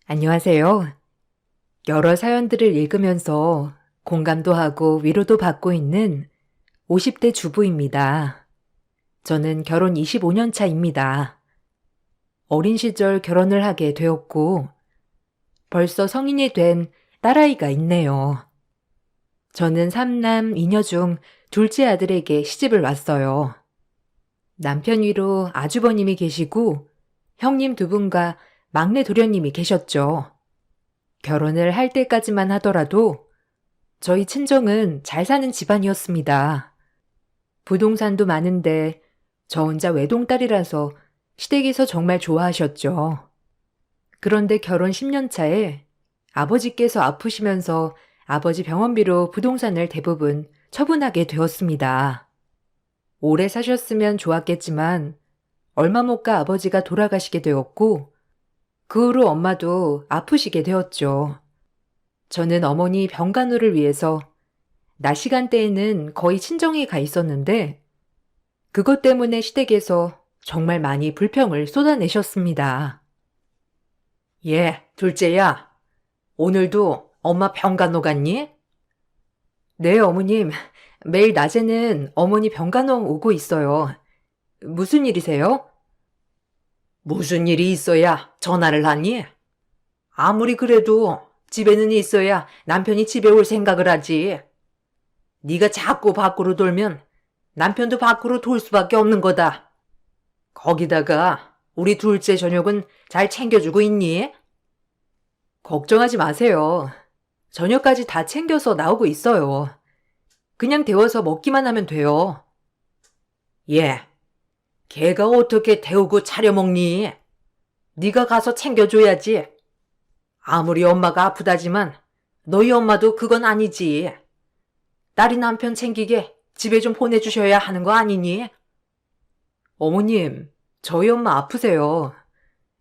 안녕하세요. 여러 사연들을 읽으면서 공감도 하고 위로도 받고 있는 50대 주부입니다. 저는 결혼 25년 차입니다. 어린 시절 결혼을 하게 되었고 벌써 성인이 된 딸아이가 있네요. 저는 3남 2녀 중 둘째 아들에게 시집을 왔어요. 남편 위로 아주버님이 계시고 형님 두 분과 막내 도련님이 계셨죠. 결혼을 할 때까지만 하더라도 저희 친정은 잘 사는 집안이었습니다. 부동산도 많은데 저 혼자 외동딸이라서 시댁에서 정말 좋아하셨죠. 그런데 결혼 10년 차에 아버지께서 아프시면서 아버지 병원비로 부동산을 대부분 처분하게 되었습니다. 오래 사셨으면 좋았겠지만 얼마 못 가 아버지가 돌아가시게 되었고 그 후로 엄마도 아프시게 되었죠. 저는 어머니 병간호를 위해서 낮 시간대에는 거의 친정에 가 있었는데 그것 때문에 시댁에서 정말 많이 불평을 쏟아내셨습니다. 둘째야. 오늘도 엄마 병간호 갔니? 네, 어머님. 매일 낮에는 어머니 병간호 오고 있어요. 무슨 일이세요? 무슨 일이 있어야 전화를 하니? 아무리 그래도 집에는 있어야 남편이 집에 올 생각을 하지. 네가 자꾸 밖으로 돌면 남편도 밖으로 돌 수밖에 없는 거다. 거기다가 우리 둘째 저녁은 잘 챙겨주고 있니? 걱정하지 마세요. 저녁까지 다 챙겨서 나오고 있어요. 그냥 데워서 먹기만 하면 돼요. 걔가 어떻게 데우고 차려 먹니? 네가 가서 챙겨줘야지. 아무리 엄마가 아프다지만 너희 엄마도 그건 아니지. 딸이 남편 챙기게 집에 좀 보내주셔야 하는 거 아니니? 어머님, 저희 엄마 아프세요.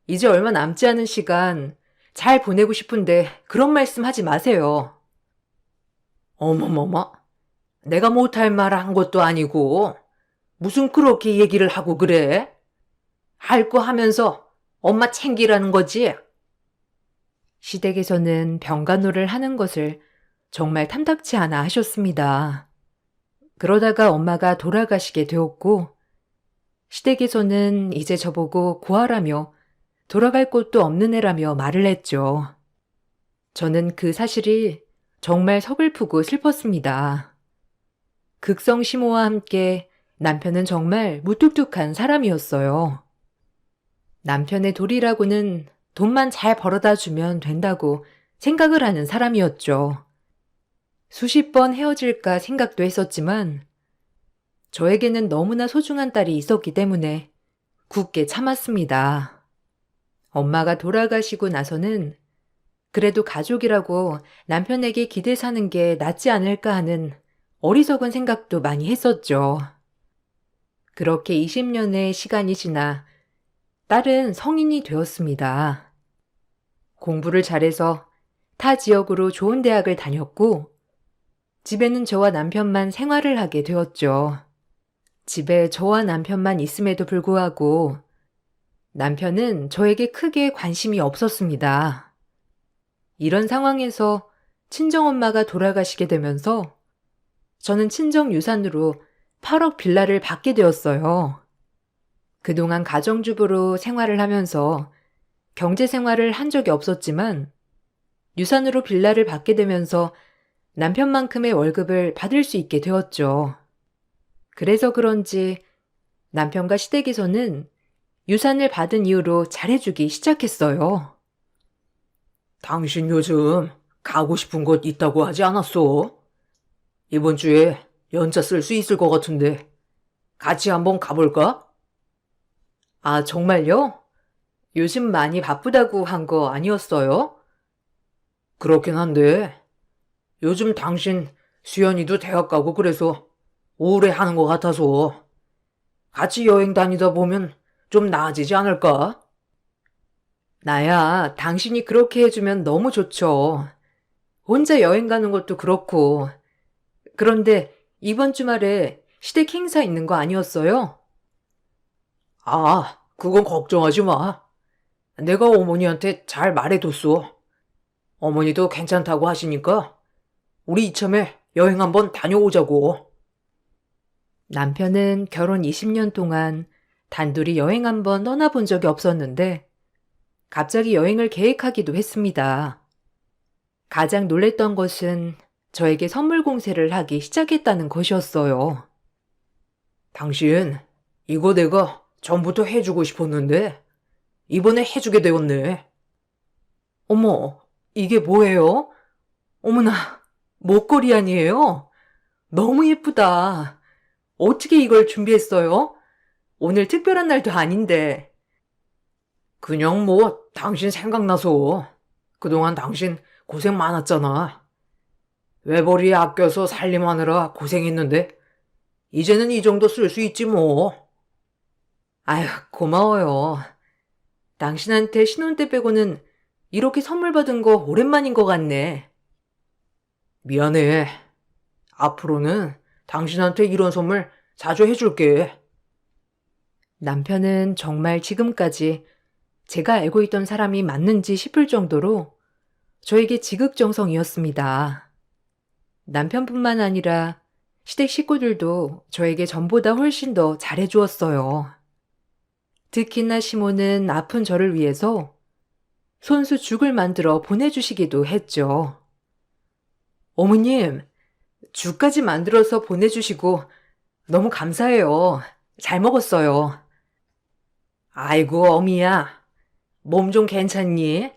이제 얼마 남지 않은 시간 잘 보내고 싶은데 그런 말씀 하지 마세요. 어머머머, 내가 못할 말 한 것도 아니고 무슨 그렇게 얘기를 하고 그래? 할 거 하면서 엄마 챙기라는 거지? 시댁에서는 병간호를 하는 것을 정말 탐탁치 않아 하셨습니다. 그러다가 엄마가 돌아가시게 되었고 시댁에서는 이제 저보고 고아라며 돌아갈 곳도 없는 애라며 말을 했죠. 저는 그 사실이 정말 서글프고 슬펐습니다. 극성심호와 함께 남편은 정말 무뚝뚝한 사람이었어요. 남편의 도리라고는 돈만 잘 벌어다 주면 된다고 생각을 하는 사람이었죠. 수십 번 헤어질까 생각도 했었지만 저에게는 너무나 소중한 딸이 있었기 때문에 굳게 참았습니다. 엄마가 돌아가시고 나서는 그래도 가족이라고 남편에게 기대 사는 게 낫지 않을까 하는 어리석은 생각도 많이 했었죠. 그렇게 20년의 시간이 지나 딸은 성인이 되었습니다. 공부를 잘해서 타 지역으로 좋은 대학을 다녔고 집에는 저와 남편만 생활을 하게 되었죠. 집에 저와 남편만 있음에도 불구하고 남편은 저에게 크게 관심이 없었습니다. 이런 상황에서 친정엄마가 돌아가시게 되면서 저는 친정 유산으로 8억 빌라를 받게 되었어요. 그동안 가정주부로 생활을 하면서 경제 생활을 한 적이 없었지만 유산으로 빌라를 받게 되면서 남편만큼의 월급을 받을 수 있게 되었죠. 그래서 그런지 남편과 시댁에서는 유산을 받은 이후로 잘해주기 시작했어요. 당신 요즘 가고 싶은 곳 있다고 하지 않았어? 이번 주에 연차 쓸 수 있을 것 같은데 같이 한번 가볼까? 아, 정말요? 요즘 많이 바쁘다고 한 거 아니었어요? 그렇긴 한데 요즘 당신 수연이도 대학 가고 그래서 우울해하는 것 같아서 같이 여행 다니다 보면 좀 나아지지 않을까? 나야, 당신이 그렇게 해주면 너무 좋죠. 혼자 여행 가는 것도 그렇고. 그런데 이번 주말에 시댁 행사 있는 거 아니었어요? 아, 그건 걱정하지 마. 내가 어머니한테 잘 말해뒀어. 어머니도 괜찮다고 하시니까 우리 이참에 여행 한번 다녀오자고. 남편은 결혼 20년 동안 단둘이 여행 한번 떠나본 적이 없었는데 갑자기 여행을 계획하기도 했습니다. 가장 놀랬던 것은 저에게 선물 공세를 하기 시작했다는 것이었어요. 당신, 이거 내가 전부터 해주고 싶었는데 이번에 해주게 되었네. 어머, 이게 뭐예요? 어머나, 목걸이 아니에요? 너무 예쁘다. 어떻게 이걸 준비했어요? 오늘 특별한 날도 아닌데. 그냥 당신 생각나서. 그동안 당신 고생 많았잖아. 외벌이에 아껴서 살림하느라 고생했는데 이제는 이 정도 쓸 수 있지 뭐. 아휴, 고마워요. 당신한테 신혼 때 빼고는 이렇게 선물 받은 거 오랜만인 것 같네. 미안해. 앞으로는 당신한테 이런 선물 자주 해줄게. 남편은 정말 지금까지 제가 알고 있던 사람이 맞는지 싶을 정도로 저에게 지극정성이었습니다. 남편뿐만 아니라 시댁 식구들도 저에게 전보다 훨씬 더 잘해주었어요. 특히나 시모는 아픈 저를 위해서 손수 죽을 만들어 보내주시기도 했죠. 어머님, 죽까지 만들어서 보내주시고 너무 감사해요. 잘 먹었어요. 아이고, 어미야. 몸 좀 괜찮니?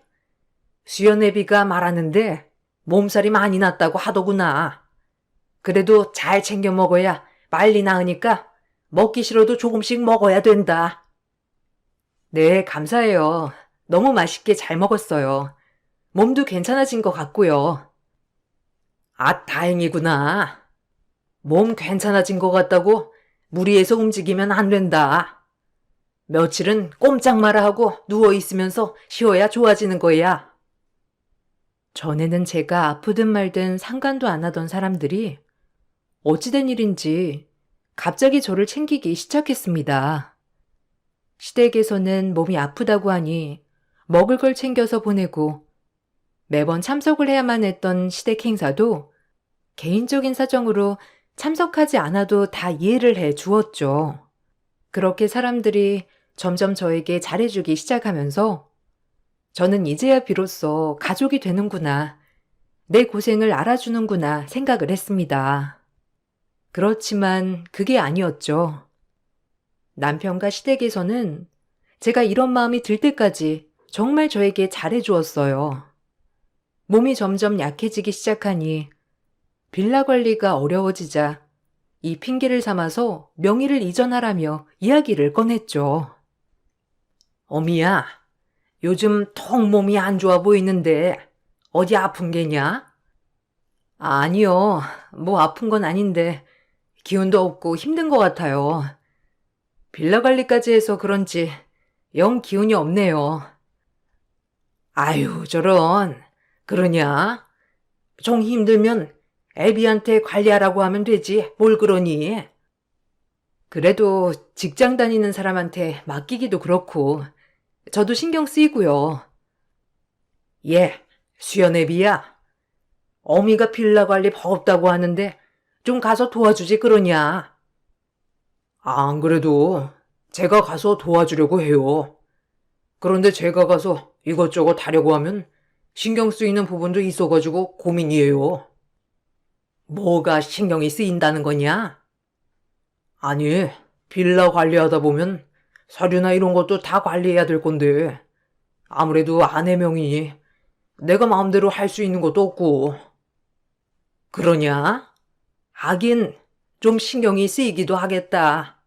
수연애비가 말하는데 몸살이 많이 났다고 하더구나. 그래도 잘 챙겨 먹어야 빨리 나으니까 먹기 싫어도 조금씩 먹어야 된다. 네, 감사해요. 너무 맛있게 잘 먹었어요. 몸도 괜찮아진 것 같고요. 아, 다행이구나. 몸 괜찮아진 것 같다고 무리해서 움직이면 안 된다. 며칠은 꼼짝 마라 하고 누워있으면서 쉬어야 좋아지는 거야. 전에는 제가 아프든 말든 상관도 안 하던 사람들이 어찌된 일인지 갑자기 저를 챙기기 시작했습니다. 시댁에서는 몸이 아프다고 하니 먹을 걸 챙겨서 보내고 매번 참석을 해야만 했던 시댁 행사도 개인적인 사정으로 참석하지 않아도 다 이해를 해 주었죠. 그렇게 사람들이 점점 저에게 잘해주기 시작하면서 저는 이제야 비로소 가족이 되는구나, 내 고생을 알아주는구나 생각을 했습니다. 그렇지만 그게 아니었죠. 남편과 시댁에서는 제가 이런 마음이 들 때까지 정말 저에게 잘해주었어요. 몸이 점점 약해지기 시작하니 빌라 관리가 어려워지자 이 핑계를 삼아서 명의를 이전하라며 이야기를 꺼냈죠. 어미야, 요즘 통 몸이 안 좋아 보이는데 어디 아픈 게냐? 아니요, 뭐 아픈 건 아닌데 기운도 없고 힘든 것 같아요. 빌라 관리까지 해서 그런지 영 기운이 없네요. 아유, 저런. 그러냐? 좀 힘들면 애비한테 관리하라고 하면 되지. 뭘 그러니? 그래도 직장 다니는 사람한테 맡기기도 그렇고 저도 신경 쓰이고요. 예, 수연애비야. 어미가 빌라 관리 버겁다고 하는데 좀 가서 도와주지 그러냐? 안 그래도 제가 가서 도와주려고 해요. 그런데 제가 가서 이것저것 하려고 하면 신경 쓰이는 부분도 있어가지고 고민이에요. 뭐가 신경이 쓰인다는 거냐? 아니, 빌라 관리하다 보면 서류나 이런 것도 다 관리해야 될 건데 아무래도 아내 명의니 내가 마음대로 할 수 있는 것도 없고. 그러냐? 하긴 좀 신경이 쓰이기도 하겠다.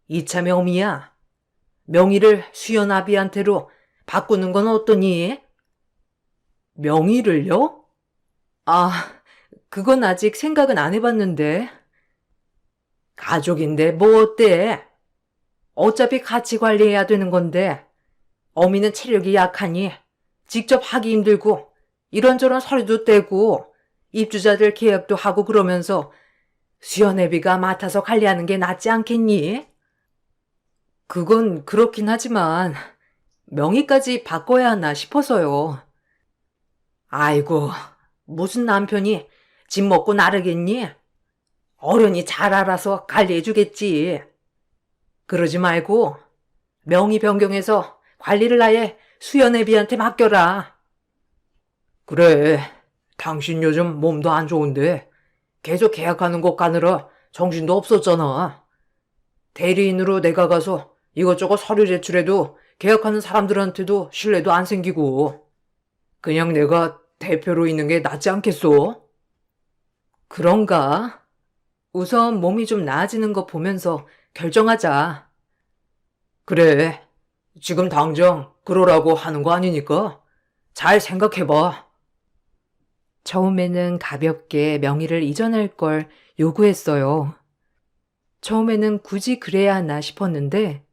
이참에 어미야, 명의를 수연 아비한테로 바꾸는 건 어떠니? 명의를요? 아, 그건 아직 생각은 안 해봤는데. 가족인데 뭐 어때? 어차피 같이 관리해야 되는 건데 어미는 체력이 약하니 직접 하기 힘들고 이런저런 서류도 떼고 입주자들 계약도 하고 그러면서 수연애비가 맡아서 관리하는 게 낫지 않겠니? 그건 그렇긴 하지만 명의까지 바꿔야 하나 싶어서요. 아이고, 무슨 남편이 집 먹고 나르겠니? 어른이 잘 알아서 관리해주겠지. 그러지 말고 명의 변경해서 관리를 아예 수연애비한테 맡겨라. 그래, 당신 요즘 몸도 안 좋은데 계속 계약하는 것 가느라 정신도 없었잖아. 대리인으로 내가 가서 이것저것 서류 제출해도 계약하는 사람들한테도 신뢰도 안 생기고 그냥 내가 대표로 있는 게 낫지 않겠소? 그런가? 우선 몸이 좀 나아지는 거 보면서 결정하자. 그래, 지금 당장 그러라고 하는 거 아니니까 잘 생각해봐. 처음에는 가볍게 명의를 이전할 걸 요구했어요. 처음에는 굳이 그래야 하나 싶었는데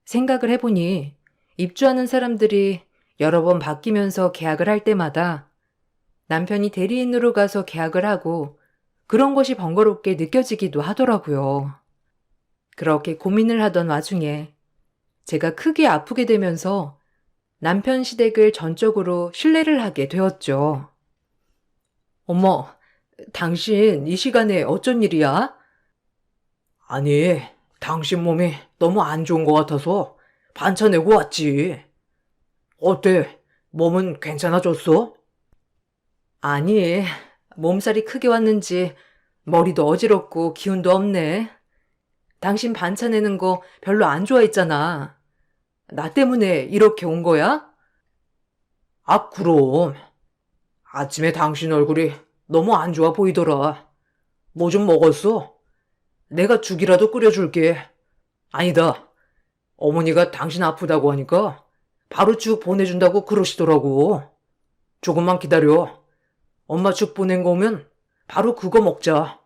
생각을 해보니 입주하는 사람들이 여러 번 바뀌면서 계약을 할 때마다 남편이 대리인으로 가서 계약을 하고 그런 것이 번거롭게 느껴지기도 하더라고요. 그렇게 고민을 하던 와중에 제가 크게 아프게 되면서 남편 시댁을 전적으로 신뢰를 하게 되었죠. 어머, 당신 이 시간에 어쩐 일이야? 아니, 당신 몸이 너무 안 좋은 것 같아서 반차 내고 왔지. 어때? 몸은 괜찮아졌어? 아니, 몸살이 크게 왔는지 머리도 어지럽고 기운도 없네. 당신 반차 내는 거 별로 안 좋아했잖아. 나 때문에 이렇게 온 거야? 아, 그럼. 아침에 당신 얼굴이 너무 안 좋아 보이더라. 뭐 좀 먹었어? 내가 죽이라도 끓여줄게. 아니다. 어머니가 당신 아프다고 하니까 바로 죽 보내준다고 그러시더라고. 조금만 기다려. 엄마 죽 보낸 거 오면 바로 그거 먹자.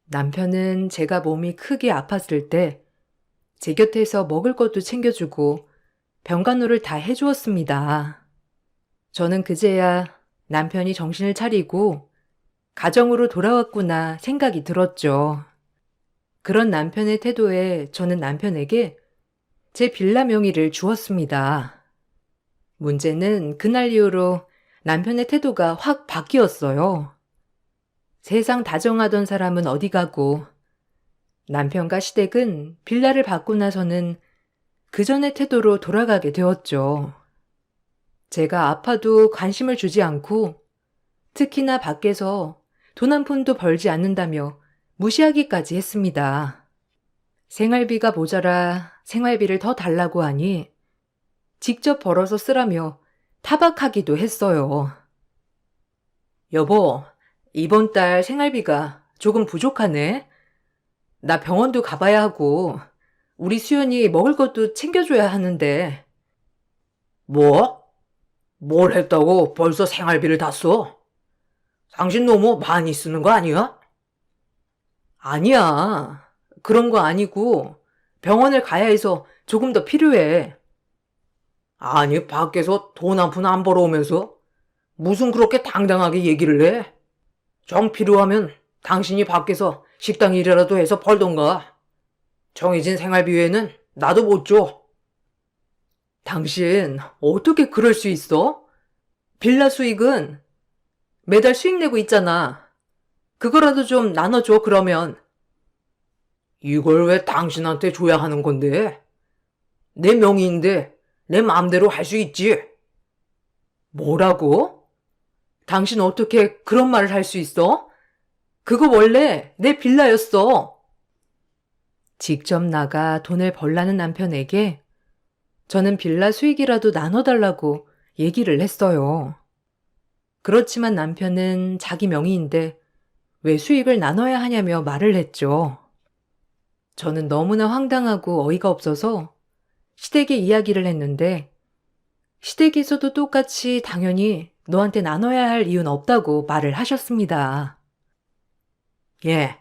남편은 제가 몸이 크게 아팠을 때 제 곁에서 먹을 것도 챙겨주고 병간호를 다 해주었습니다. 저는 그제야 남편이 정신을 차리고 가정으로 돌아왔구나 생각이 들었죠. 그런 남편의 태도에 저는 남편에게 제 빌라 명의를 주었습니다. 문제는 그날 이후로 남편의 태도가 확 바뀌었어요. 세상 다정하던 사람은 어디 가고 남편과 시댁은 빌라를 받고 나서는 그 전의 태도로 돌아가게 되었죠. 제가 아파도 관심을 주지 않고 특히나 밖에서 돈 한 푼도 벌지 않는다며 무시하기까지 했습니다. 생활비가 모자라 생활비를 더 달라고 하니 직접 벌어서 쓰라며 타박하기도 했어요. 여보, 이번 달 생활비가 조금 부족하네. 나 병원도 가봐야 하고 우리 수연이 먹을 것도 챙겨줘야 하는데. 뭐? 뭘 했다고 벌써 생활비를 다 써? 당신 너무 많이 쓰는 거 아니야? 아니야. 그런 거 아니고 병원을 가야 해서 조금 더 필요해. 아니, 밖에서 돈 한 푼 안 벌어오면서 무슨 그렇게 당당하게 얘기를 해? 정 필요하면 당신이 밖에서 식당 일이라도 해서 벌던가. 정해진 생활비 외에는 나도 못 줘. 당신 어떻게 그럴 수 있어? 빌라 수익은 매달 수익 내고 있잖아. 그거라도 좀 나눠줘, 그러면. 이걸 왜 당신한테 줘야 하는 건데? 내 명의인데 내 마음대로 할 수 있지. 뭐라고? 당신 어떻게 그런 말을 할 수 있어? 그거 원래 내 빌라였어. 직접 나가 돈을 벌라는 남편에게 저는 빌라 수익이라도 나눠달라고 얘기를 했어요. 그렇지만 남편은 자기 명의인데 왜 수익을 나눠야 하냐며 말을 했죠. 저는 너무나 황당하고 어이가 없어서 시댁에 이야기를 했는데 시댁에서도 똑같이 당연히 너한테 나눠야 할 이유는 없다고 말을 하셨습니다. 예,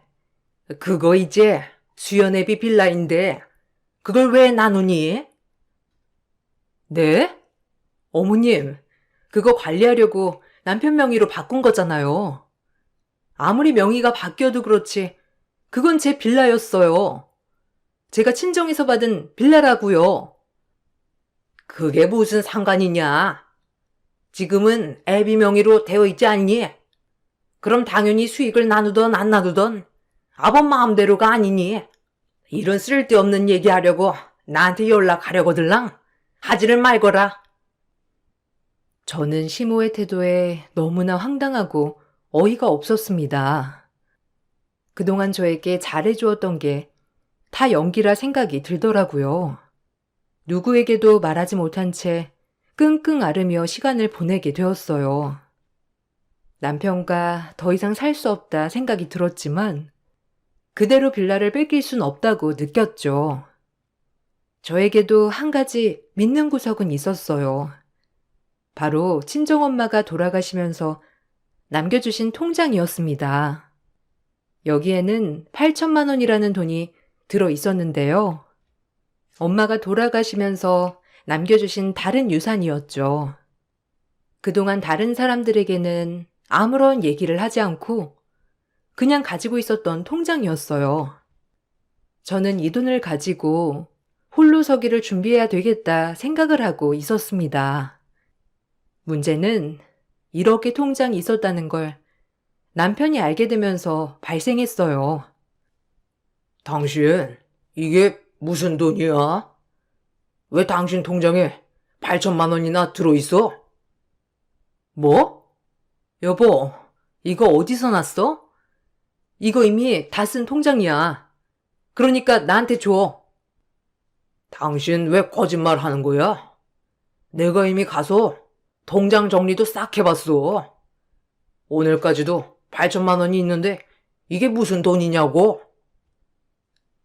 그거 이제 수연애비 빌라인데 그걸 왜 나누니? 네? 어머님, 그거 관리하려고 남편 명의로 바꾼 거잖아요. 아무리 명의가 바뀌어도 그렇지 그건 제 빌라였어요. 제가 친정에서 받은 빌라라고요. 그게 무슨 상관이냐? 지금은 애비 명의로 되어 있지 않니? 그럼 당연히 수익을 나누던 안 나누던 아범 마음대로가 아니니. 이런 쓸데없는 얘기하려고 나한테 연락하려고들랑 하지를 말거라. 저는 시모의 태도에 너무나 황당하고 어이가 없었습니다. 그동안 저에게 잘해주었던 게 다 연기라 생각이 들더라고요. 누구에게도 말하지 못한 채 끙끙 앓으며 시간을 보내게 되었어요. 남편과 더 이상 살 수 없다 생각이 들었지만 그대로 빌라를 뺏길 순 없다고 느꼈죠. 저에게도 한 가지 믿는 구석은 있었어요. 바로 친정엄마가 돌아가시면서 남겨주신 통장이었습니다. 여기에는 8천만 원이라는 돈이 들어 있었는데요. 엄마가 돌아가시면서 남겨주신 다른 유산이었죠. 그동안 다른 사람들에게는 아무런 얘기를 하지 않고 그냥 가지고 있었던 통장이었어요. 저는 이 돈을 가지고 홀로 서기를 준비해야 되겠다 생각을 하고 있었습니다. 문제는 이렇게 통장이 있었다는 걸 남편이 알게 되면서 발생했어요. 당신, 이게 무슨 돈이야? 왜 당신 통장에 8천만 원이나 들어있어? 뭐? 여보, 이거 어디서 났어? 이거 이미 다 쓴 통장이야. 그러니까 나한테 줘. 당신 왜 거짓말 하는 거야? 내가 이미 가서 통장 정리도 싹 해봤어. 오늘까지도 8천만 원이 있는데 이게 무슨 돈이냐고?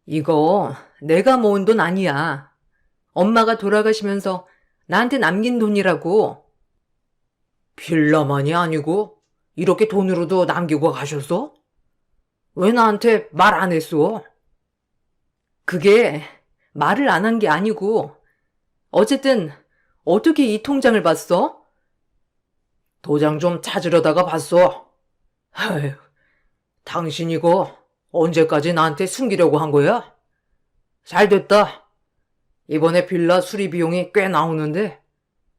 이거 내가 모은 돈 아니야. 엄마가 돌아가시면서 나한테 남긴 돈이라고. 빌라만이 아니고 이렇게 돈으로도 남기고 가셨어? 왜 나한테 말 안 했어? 그게 말을 안 한 게 아니고 어쨌든 어떻게 이 통장을 봤어? 도장 좀 찾으려다가 봤어. 아휴, 당신 이거 언제까지 나한테 숨기려고 한 거야? 잘 됐다. 이번에 빌라 수리 비용이 꽤 나오는데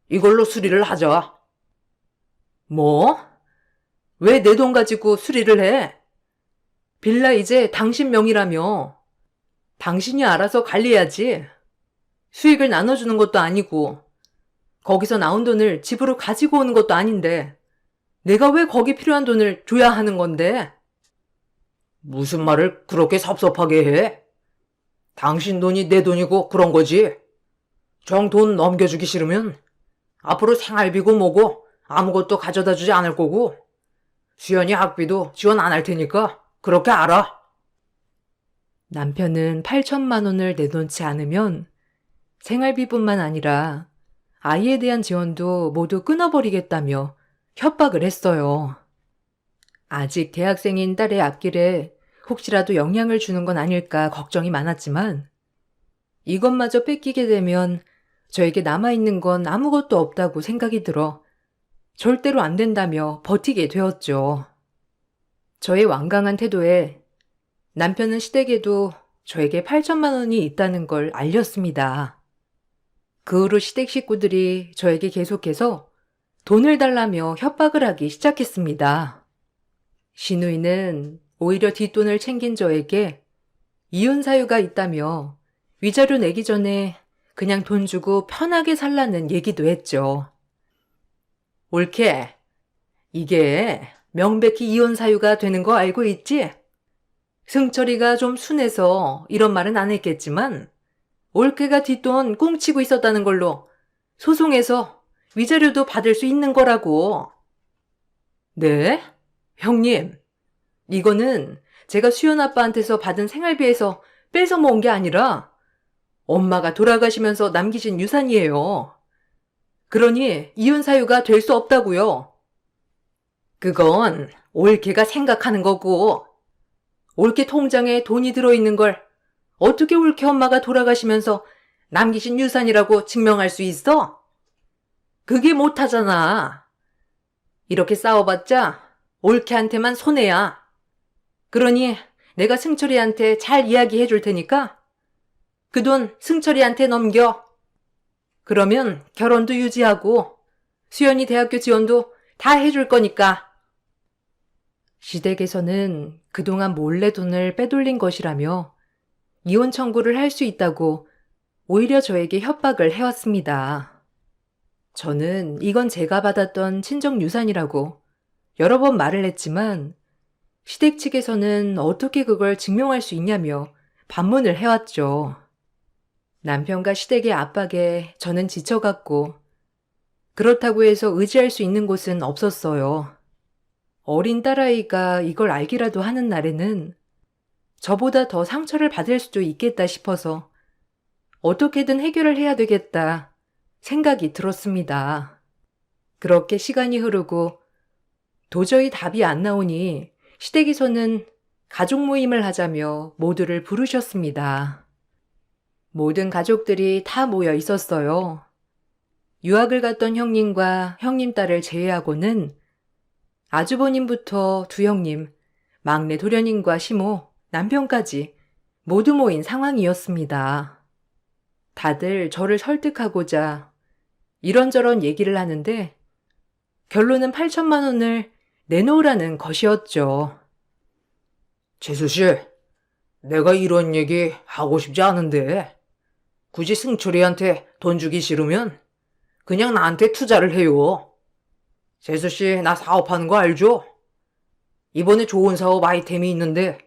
이걸로 수리를 하자. 뭐? 왜 내 돈 가지고 수리를 해? 빌라 이제 당신 명의라며. 당신이 알아서 관리해야지. 수익을 나눠주는 것도 아니고 거기서 나온 돈을 집으로 가지고 오는 것도 아닌데 내가 왜 거기 필요한 돈을 줘야 하는 건데? 무슨 말을 그렇게 섭섭하게 해? 당신 돈이 내 돈이고 그런 거지. 정 돈 넘겨주기 싫으면 앞으로 생활비고 뭐고 아무것도 가져다 주지 않을 거고 수연이 학비도 지원 안 할 테니까 그렇게 알아. 남편은 8천만 원을 내놓지 않으면 생활비뿐만 아니라 아이에 대한 지원도 모두 끊어버리겠다며 협박을 했어요. 아직 대학생인 딸의 앞길에 혹시라도 영향을 주는 건 아닐까 걱정이 많았지만 이것마저 뺏기게 되면 저에게 남아있는 건 아무것도 없다고 생각이 들어 절대로 안 된다며 버티게 되었죠. 저의 완강한 태도에 남편은 시댁에도 저에게 8천만 원이 있다는 걸 알렸습니다. 그 후로 시댁 식구들이 저에게 계속해서 돈을 달라며 협박을 하기 시작했습니다. 시누이는 오히려 뒷돈을 챙긴 저에게 이혼 사유가 있다며 위자료 내기 전에 그냥 돈 주고 편하게 살라는 얘기도 했죠. 옳게, 이게 명백히 이혼 사유가 되는 거 알고 있지? 승철이가 좀 순해서 이런 말은 안 했겠지만 올케가 뒷돈 꽁치고 있었다는 걸로 소송해서 위자료도 받을 수 있는 거라고. 네? 형님, 이거는 제가 수연 아빠한테서 받은 생활비에서 뺏어 모은 게 아니라 엄마가 돌아가시면서 남기신 유산이에요. 그러니 이혼 사유가 될 수 없다고요. 그건 올케가 생각하는 거고 올케 통장에 돈이 들어있는 걸 어떻게 올케 엄마가 돌아가시면서 남기신 유산이라고 증명할 수 있어? 그게 못하잖아. 이렇게 싸워봤자 올케한테만 손해야. 그러니 내가 승철이한테 잘 이야기해 줄 테니까 그 돈 승철이한테 넘겨. 그러면 결혼도 유지하고 수연이 대학교 지원도 다 해줄 거니까. 시댁에서는 그동안 몰래 돈을 빼돌린 것이라며 이혼 청구를 할 수 있다고 오히려 저에게 협박을 해왔습니다. 저는 이건 제가 받았던 친정 유산이라고 여러 번 말을 했지만 시댁 측에서는 어떻게 그걸 증명할 수 있냐며 반문을 해왔죠. 남편과 시댁의 압박에 저는 지쳐갔고 그렇다고 해서 의지할 수 있는 곳은 없었어요. 어린 딸아이가 이걸 알기라도 하는 날에는 저보다 더 상처를 받을 수도 있겠다 싶어서 어떻게든 해결을 해야 되겠다 생각이 들었습니다. 그렇게 시간이 흐르고 도저히 답이 안 나오니 시댁에서는 가족 모임을 하자며 모두를 부르셨습니다. 모든 가족들이 다 모여 있었어요. 유학을 갔던 형님과 형님 딸을 제외하고는 아주버님부터 두 형님, 막내 도련님과 시모, 남편까지 모두 모인 상황이었습니다. 다들 저를 설득하고자 이런저런 얘기를 하는데 결론은 8천만 원을 내놓으라는 것이었죠. 재수씨, 내가 이런 얘기 하고 싶지 않은데 굳이 승철이한테 돈 주기 싫으면 그냥 나한테 투자를 해요. 재수씨, 나 사업하는 거 알죠? 이번에 좋은 사업 아이템이 있는데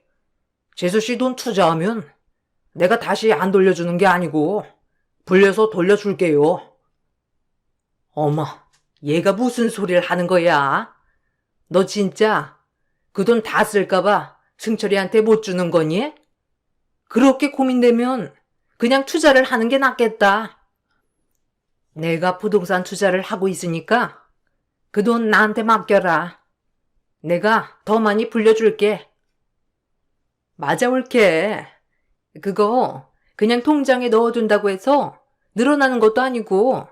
재수씨 돈 투자하면 내가 다시 안 돌려주는 게 아니고 불려서 돌려줄게요. 어머, 얘가 무슨 소리를 하는 거야? 너 진짜 그 돈 다 쓸까봐 승철이한테 못 주는 거니? 그렇게 고민되면 그냥 투자를 하는 게 낫겠다. 내가 부동산 투자를 하고 있으니까 그 돈 나한테 맡겨라. 내가 더 많이 불려줄게. 맞아, 올게. 그거 그냥 통장에 넣어둔다고 해서 늘어나는 것도 아니고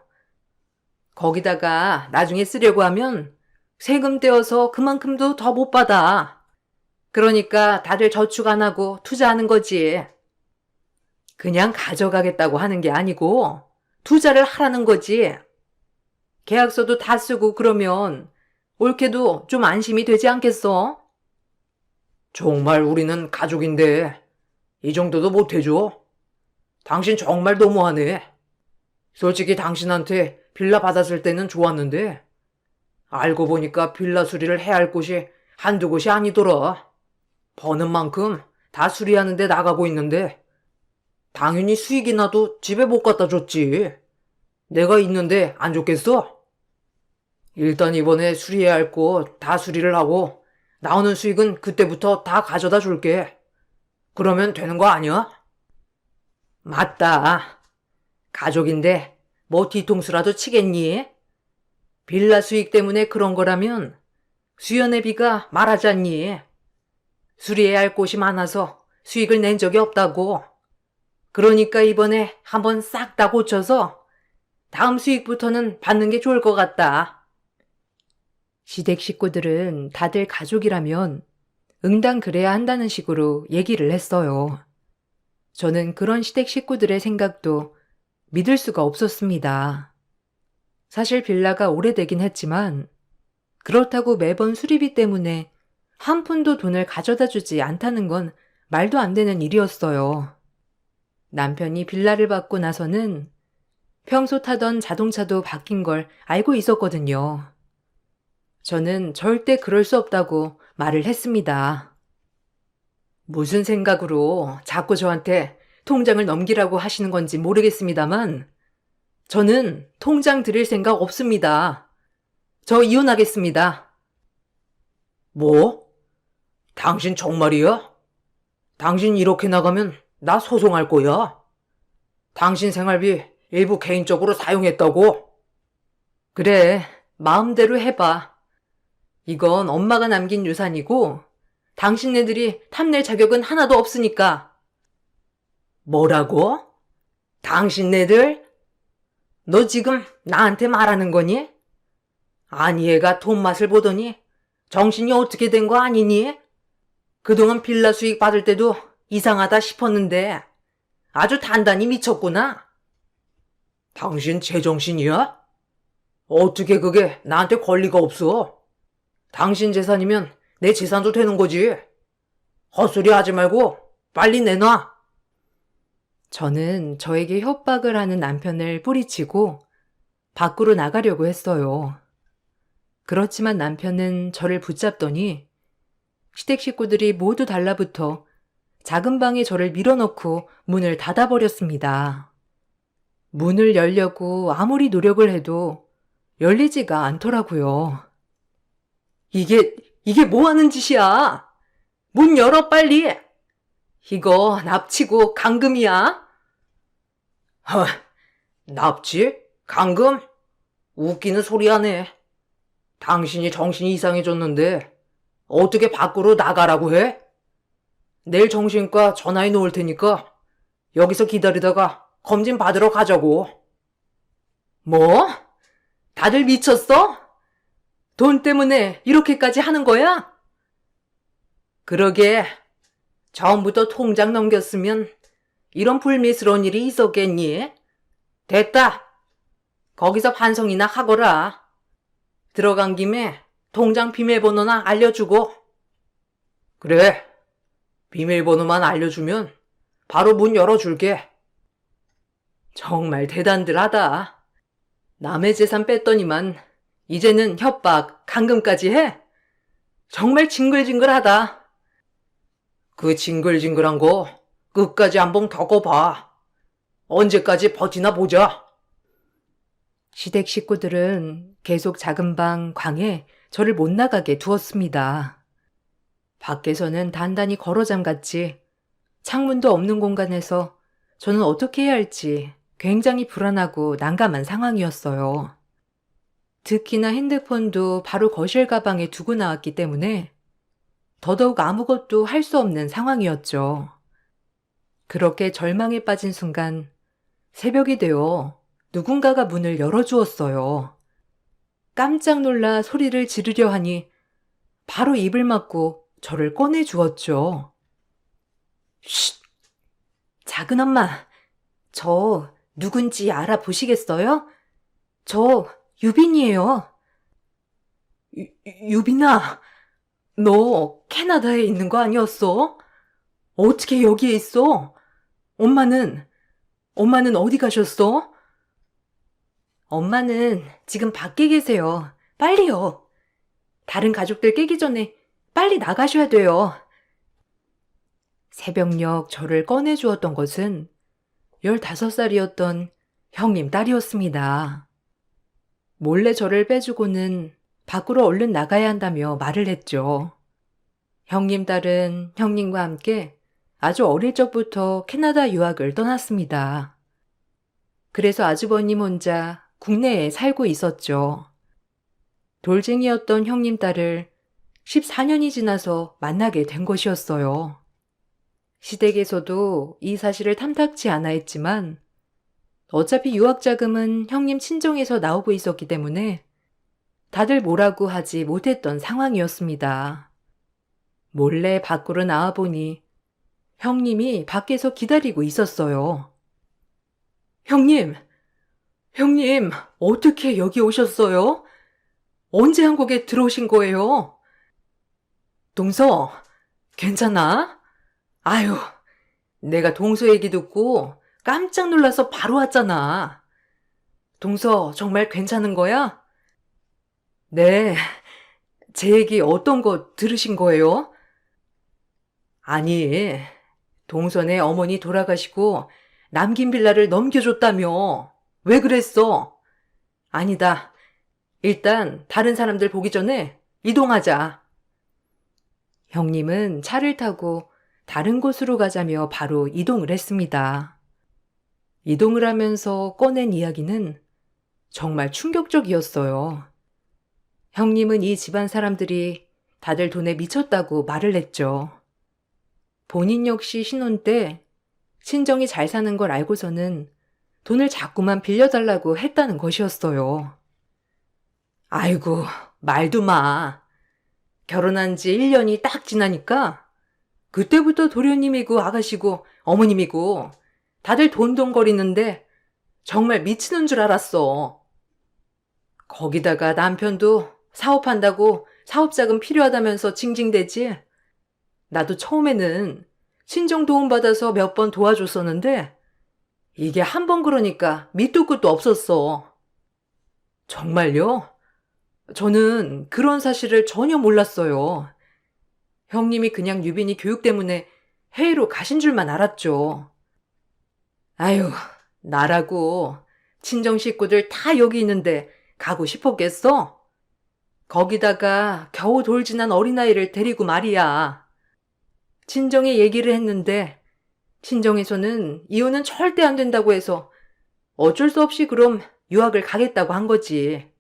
거기다가 나중에 쓰려고 하면 세금 떼어서 그만큼도 더 못 받아. 그러니까 다들 저축 안 하고 투자하는 거지. 그냥 가져가겠다고 하는 게 아니고 투자를 하라는 거지. 계약서도 다 쓰고 그러면 올케도 좀 안심이 되지 않겠어? 정말 우리는 가족인데 이 정도도 못 해줘? 당신 정말 너무하네. 솔직히 당신한테 빌라 받았을 때는 좋았는데 알고 보니까 빌라 수리를 해야 할 곳이 한두 곳이 아니더라. 버는 만큼 다 수리하는 데 나가고 있는데 당연히 수익이 나도 집에 못 갖다 줬지. 내가 있는데 안 좋겠어? 일단 이번에 수리해야 할 곳 다 수리를 하고 나오는 수익은 그때부터 다 가져다 줄게. 그러면 되는 거 아니야? 맞다. 가족인데 뭐 뒤통수라도 치겠니? 빌라 수익 때문에 그런 거라면 수연의 비가 말하잖니. 수리해야 할 곳이 많아서 수익을 낸 적이 없다고. 그러니까 이번에 한번 싹 다 고쳐서 다음 수익부터는 받는 게 좋을 것 같다. 시댁 식구들은 다들 가족이라면 응당 그래야 한다는 식으로 얘기를 했어요. 저는 그런 시댁 식구들의 생각도 믿을 수가 없었습니다. 사실 빌라가 오래되긴 했지만 그렇다고 매번 수리비 때문에 한 푼도 돈을 가져다 주지 않다는 건 말도 안 되는 일이었어요. 남편이 빌라를 받고 나서는 평소 타던 자동차도 바뀐 걸 알고 있었거든요. 저는 절대 그럴 수 없다고 말을 했습니다. 무슨 생각으로 자꾸 저한테 통장을 넘기라고 하시는 건지 모르겠습니다만 저는 통장 드릴 생각 없습니다. 저 이혼하겠습니다. 뭐? 당신 정말이야? 당신 이렇게 나가면 나 소송할 거야. 당신 생활비 일부 개인적으로 사용했다고? 그래, 마음대로 해봐. 이건 엄마가 남긴 유산이고 당신네들이 탐낼 자격은 하나도 없으니까. 뭐라고? 당신네들? 너 지금 나한테 말하는 거니? 아니 얘가 돈 맛을 보더니 정신이 어떻게 된 거 아니니? 그동안 빌라 수익 받을 때도 이상하다 싶었는데 아주 단단히 미쳤구나. 당신 제정신이야? 어떻게 그게 나한테 권리가 없어? 당신 재산이면 내 재산도 되는 거지. 헛소리 하지 말고 빨리 내놔. 저는 저에게 협박을 하는 남편을 뿌리치고 밖으로 나가려고 했어요. 그렇지만 남편은 저를 붙잡더니 시댁 식구들이 모두 달라붙어 작은 방에 저를 밀어넣고 문을 닫아버렸습니다. 문을 열려고 아무리 노력을 해도 열리지가 않더라고요. 이게 뭐 하는 짓이야? 문 열어, 빨리! 이거 납치고 감금이야? 허, 납치? 감금? 웃기는 소리 하네. 당신이 정신이 이상해졌는데 어떻게 밖으로 나가라고 해? 내일 정신과 전화해 놓을 테니까 여기서 기다리다가 검진 받으러 가자고. 뭐? 다들 미쳤어? 돈 때문에 이렇게까지 하는 거야? 그러게, 처음부터 통장 넘겼으면 이런 불미스러운 일이 있었겠니? 됐다. 거기서 반성이나 하거라. 들어간 김에 통장 비밀번호나 알려주고. 그래, 비밀번호만 알려주면 바로 문 열어줄게. 정말 대단들하다. 남의 재산 뺐더니만 이제는 협박, 감금까지 해? 정말 징글징글하다. 그 징글징글한 거 끝까지 한번 겪어봐. 언제까지 버티나 보자. 시댁 식구들은 계속 작은 방 광에 저를 못 나가게 두었습니다. 밖에서는 단단히 걸어 잠갔지 창문도 없는 공간에서 저는 어떻게 해야 할지 굉장히 불안하고 난감한 상황이었어요. 특히나 핸드폰도 바로 거실 가방에 두고 나왔기 때문에 더더욱 아무것도 할 수 없는 상황이었죠. 그렇게 절망에 빠진 순간 새벽이 되어 누군가가 문을 열어주었어요. 깜짝 놀라 소리를 지르려 하니 바로 입을 막고 저를 꺼내주었죠. 쉿! 작은 엄마, 저 누군지 알아보시겠어요? 저 유빈이에요. 유빈아, 너 캐나다에 있는 거 아니었어? 어떻게 여기에 있어? 엄마는 어디 가셨어? 엄마는 지금 밖에 계세요. 빨리요. 다른 가족들 깨기 전에 빨리 나가셔야 돼요. 새벽녘 저를 꺼내주었던 것은 15살이었던 형님 딸이었습니다. 몰래 저를 빼주고는 밖으로 얼른 나가야 한다며 말을 했죠. 형님 딸은 형님과 함께 아주 어릴 적부터 캐나다 유학을 떠났습니다. 그래서 아주버님 혼자 국내에 살고 있었죠. 돌쟁이였던 형님 딸을 14년이 지나서 만나게 된 것이었어요. 시댁에서도 이 사실을 탐탁치 않아 했지만 어차피 유학자금은 형님 친정에서 나오고 있었기 때문에 다들 뭐라고 하지 못했던 상황이었습니다. 몰래 밖으로 나와보니 형님이 밖에서 기다리고 있었어요. 형님, 어떻게 여기 오셨어요? 언제 한국에 들어오신 거예요? 동서, 괜찮아? 아유, 내가 동서 얘기 듣고 깜짝 놀라서 바로 왔잖아. 동서, 정말 괜찮은 거야? 네, 제 얘기 어떤 거 들으신 거예요? 아니, 동선의 어머니 돌아가시고 남긴 빌라를 넘겨줬다며. 왜 그랬어? 아니다. 일단 다른 사람들 보기 전에 이동하자. 형님은 차를 타고 다른 곳으로 가자며 바로 이동을 했습니다. 이동을 하면서 꺼낸 이야기는 정말 충격적이었어요. 형님은 이 집안 사람들이 다들 돈에 미쳤다고 말을 했죠. 본인 역시 신혼 때 친정이 잘 사는 걸 알고서는 돈을 자꾸만 빌려달라고 했다는 것이었어요. 아이고, 말도 마. 결혼한 지 1년이 딱 지나니까 그때부터 도련님이고 아가씨고 어머님이고 다들 돈돈거리는데 정말 미치는 줄 알았어. 거기다가 남편도 사업한다고 사업자금 필요하다면서 징징대지. 나도 처음에는 친정 도움받아서 몇 번 도와줬었는데 이게 한 번 그러니까 밑도 끝도 없었어. 정말요? 저는 그런 사실을 전혀 몰랐어요. 형님이 그냥 유빈이 교육 때문에 해외로 가신 줄만 알았죠. 아유, 나라고 친정 식구들 다 여기 있는데 가고 싶었겠어? 거기다가 겨우 돌진한 어린아이를 데리고 말이야. 친정에 얘기를 했는데 친정에서는 이혼은 절대 안 된다고 해서 어쩔 수 없이 그럼 유학을 가겠다고 한 거지.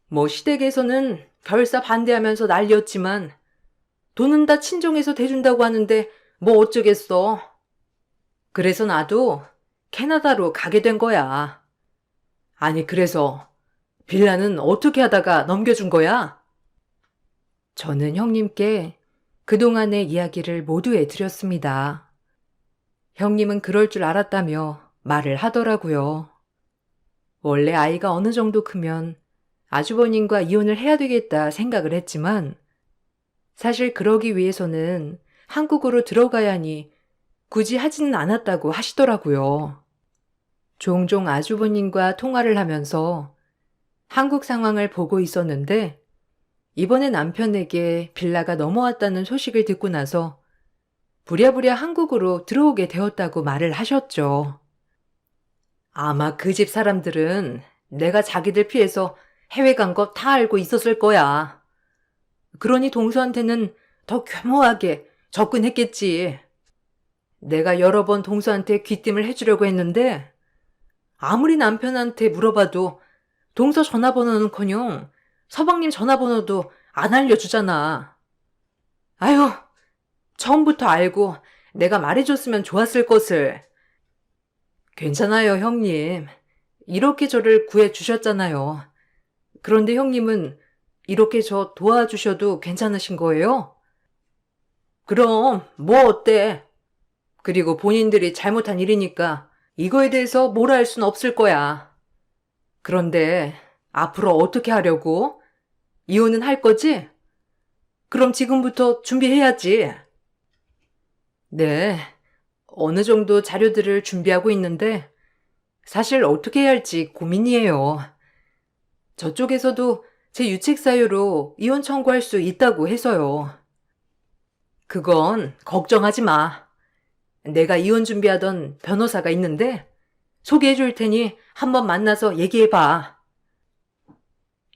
뭐 시댁에서는 결사 반대하면서 난리였지만 돈은 다 친정에서 대준다고 하는데 뭐 어쩌겠어. 그래서 나도 캐나다로 가게 된 거야. 아니 그래서 빌라는 어떻게 하다가 넘겨준 거야? 저는 형님께 그동안의 이야기를 모두 해드렸습니다. 형님은 그럴 줄 알았다며 말을 하더라고요. 원래 아이가 어느 정도 크면 아주버님과 이혼을 해야 되겠다 생각을 했지만 사실 그러기 위해서는 한국으로 들어가야 하니 굳이 하지는 않았다고 하시더라고요. 종종 아주버님과 통화를 하면서 한국 상황을 보고 있었는데 이번에 남편에게 빌라가 넘어왔다는 소식을 듣고 나서 부랴부랴 한국으로 들어오게 되었다고 말을 하셨죠. 아마 그 집 사람들은 내가 자기들 피해서 해외 간 거 다 알고 있었을 거야. 그러니 동서한테는 더 겸허하게 접근했겠지. 내가 여러 번 동서한테 귀띔을 해주려고 했는데 아무리 남편한테 물어봐도 동서 전화번호는커녕 서방님 전화번호도 안 알려주잖아. 아유, 처음부터 알고 내가 말해줬으면 좋았을 것을. 괜찮아요, 형님. 이렇게 저를 구해주셨잖아요. 그런데 형님은 이렇게 저 도와주셔도 괜찮으신 거예요? 그럼 뭐 어때? 그리고 본인들이 잘못한 일이니까 이거에 대해서 뭐라 할 순 없을 거야. 그런데 앞으로 어떻게 하려고? 이혼은 할 거지? 그럼 지금부터 준비해야지. 네, 어느 정도 자료들을 준비하고 있는데 사실 어떻게 해야 할지 고민이에요. 저쪽에서도 제 유책 사유로 이혼 청구할 수 있다고 해서요. 그건 걱정하지 마. 내가 이혼 준비하던 변호사가 있는데 소개해 줄 테니 한번 만나서 얘기해 봐.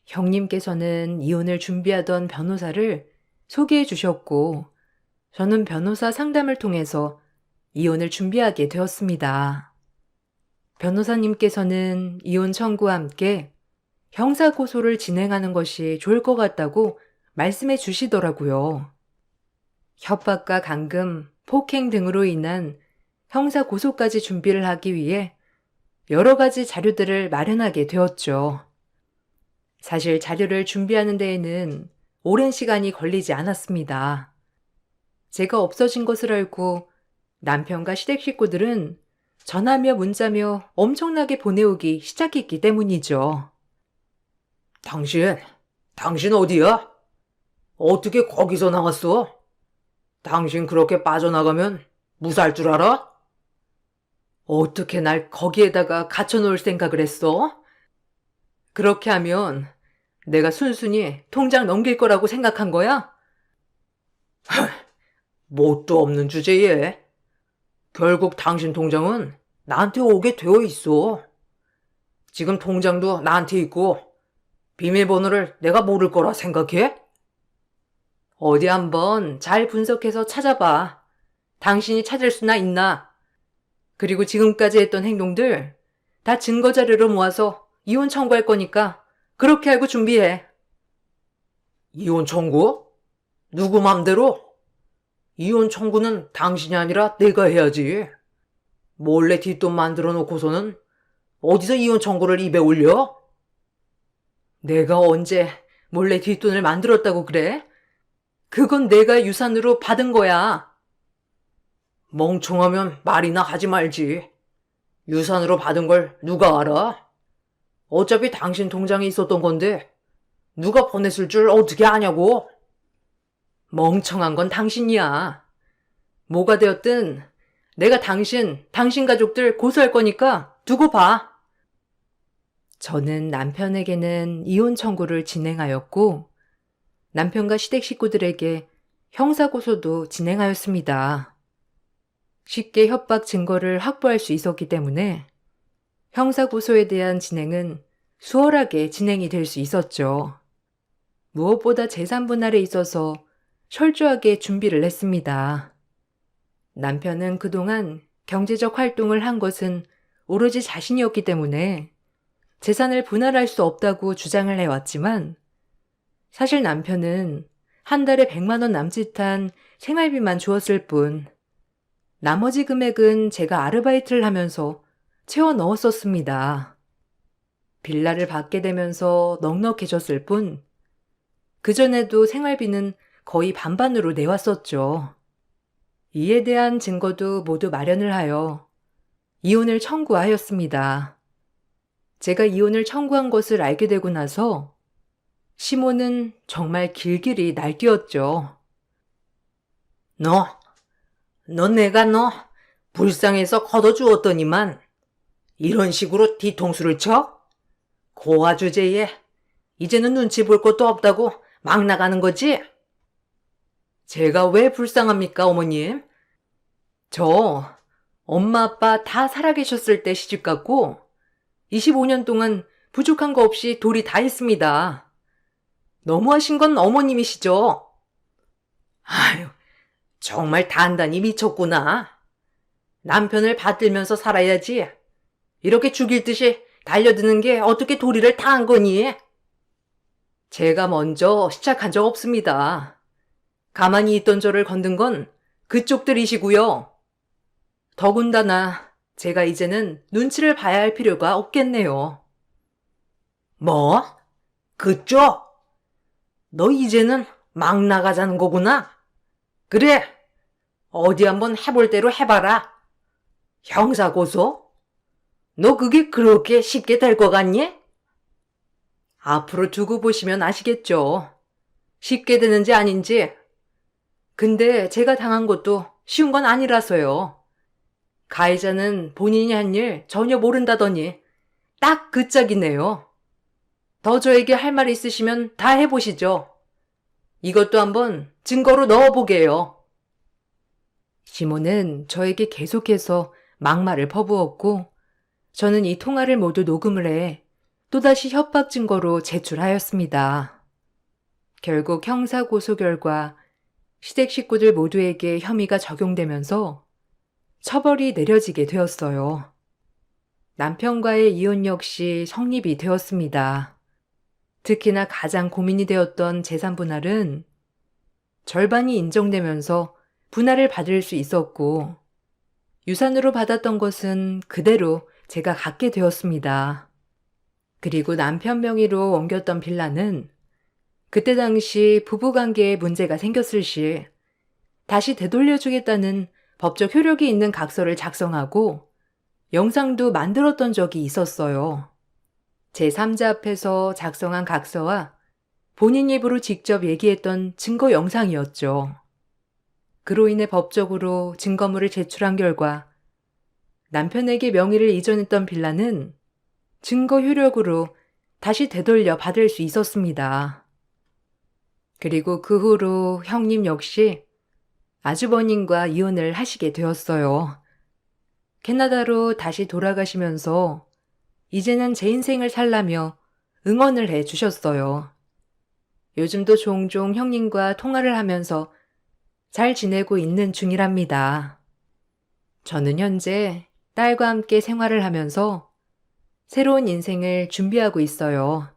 형님께서는 이혼을 준비하던 변호사를 소개해 주셨고 저는 변호사 상담을 통해서 이혼을 준비하게 되었습니다. 변호사님께서는 이혼 청구와 함께 형사고소를 진행하는 것이 좋을 것 같다고 말씀해 주시더라고요. 협박과 감금, 폭행 등으로 인한 형사고소까지 준비를 하기 위해 여러 가지 자료들을 마련하게 되었죠. 사실 자료를 준비하는 데에는 오랜 시간이 걸리지 않았습니다. 제가 없어진 것을 알고 남편과 시댁 식구들은 전화며 문자며 엄청나게 보내오기 시작했기 때문이죠. 당신 어디야? 어떻게 거기서 나왔어? 당신 그렇게 빠져나가면 무사할 줄 알아? 어떻게 날 거기에다가 갇혀놓을 생각을 했어? 그렇게 하면 내가 순순히 통장 넘길 거라고 생각한 거야? 뭣도 없는 주제에. 결국 당신 통장은 나한테 오게 되어 있어. 지금 통장도 나한테 있고 비밀번호를 내가 모를 거라 생각해? 어디 한번 잘 분석해서 찾아봐. 당신이 찾을 수나 있나? 그리고 지금까지 했던 행동들 다 증거 자료로 모아서 이혼 청구할 거니까 그렇게 알고 준비해. 이혼 청구? 누구 맘대로? 이혼 청구는 당신이 아니라 내가 해야지. 몰래 뒷돈 만들어 놓고서는 어디서 이혼 청구를 입에 올려? 내가 언제 몰래 뒷돈을 만들었다고 그래? 그건 내가 유산으로 받은 거야. 멍청하면 말이나 하지 말지. 유산으로 받은 걸 누가 알아? 어차피 당신 통장에 있었던 건데 누가 보냈을 줄 어떻게 아냐고? 멍청한 건 당신이야. 뭐가 되었든 내가 당신 가족들 고소할 거니까 두고 봐. 저는 남편에게는 이혼 청구를 진행하였고 남편과 시댁 식구들에게 형사고소도 진행하였습니다. 쉽게 협박 증거를 확보할 수 있었기 때문에 형사고소에 대한 진행은 수월하게 진행이 될 수 있었죠. 무엇보다 재산 분할에 있어서 철저하게 준비를 했습니다. 남편은 그동안 경제적 활동을 한 것은 오로지 자신이었기 때문에 재산을 분할할 수 없다고 주장을 해왔지만 사실 남편은 한 달에 100만 원 남짓한 생활비만 주었을 뿐 나머지 금액은 제가 아르바이트를 하면서 채워 넣었었습니다. 빌라를 받게 되면서 넉넉해졌을 뿐 그전에도 생활비는 거의 반반으로 내왔었죠. 이에 대한 증거도 모두 마련을 하여 이혼을 청구하였습니다. 제가 이혼을 청구한 것을 알게 되고 나서 시모는 정말 길길이 날뛰었죠. 너 내가 불쌍해서 걷어주었더니만 이런 식으로 뒤통수를 쳐? 고아 주제에 이제는 눈치 볼 것도 없다고 막 나가는 거지? 제가 왜 불쌍합니까, 어머님? 저 엄마 아빠 다 살아계셨을 때 시집갔고 25년 동안 부족한 거 없이 도리 다 했습니다. 너무하신 건 어머님이시죠? 아유, 정말 단단히 미쳤구나. 남편을 받들면서 살아야지. 이렇게 죽일 듯이 달려드는 게 어떻게 도리를 다 한 거니? 제가 먼저 시작한 적 없습니다. 가만히 있던 저를 건든 건 그쪽들이시고요. 더군다나 제가 이제는 눈치를 봐야 할 필요가 없겠네요. 뭐? 그쪽? 너 이제는 막 나가자는 거구나? 그래, 어디 한번 해볼 대로 해봐라. 형사고소? 너 그게 그렇게 쉽게 될 것 같니? 앞으로 두고 보시면 아시겠죠. 쉽게 되는지 아닌지. 근데 제가 당한 것도 쉬운 건 아니라서요. 가해자는 본인이 한 일 전혀 모른다더니 딱 그 짝이네요. 더 저에게 할 말 있으시면 다 해보시죠. 이것도 한번 증거로 넣어보게요. 시몬은 저에게 계속해서 막말을 퍼부었고 저는 이 통화를 모두 녹음을 해 또다시 협박 증거로 제출하였습니다. 결국 형사고소 결과 시댁 식구들 모두에게 혐의가 적용되면서 처벌이 내려지게 되었어요. 남편과의 이혼 역시 성립이 되었습니다. 특히나 가장 고민이 되었던 재산 분할은 절반이 인정되면서 분할을 받을 수 있었고 유산으로 받았던 것은 그대로 제가 갖게 되었습니다. 그리고 남편 명의로 옮겼던 빌라는 그때 당시 부부관계에 문제가 생겼을 시 다시 되돌려주겠다는 법적 효력이 있는 각서를 작성하고 영상도 만들었던 적이 있었어요. 제3자 앞에서 작성한 각서와 본인 입으로 직접 얘기했던 증거 영상이었죠. 그로 인해 법적으로 증거물을 제출한 결과 남편에게 명의를 이전했던 빌라는 증거 효력으로 다시 되돌려 받을 수 있었습니다. 그리고 그 후로 형님 역시 아주버님과 이혼을 하시게 되었어요. 캐나다로 다시 돌아가시면서 이제는 제 인생을 살라며 응원을 해 주셨어요. 요즘도 종종 형님과 통화를 하면서 잘 지내고 있는 중이랍니다. 저는 현재 딸과 함께 생활을 하면서 새로운 인생을 준비하고 있어요.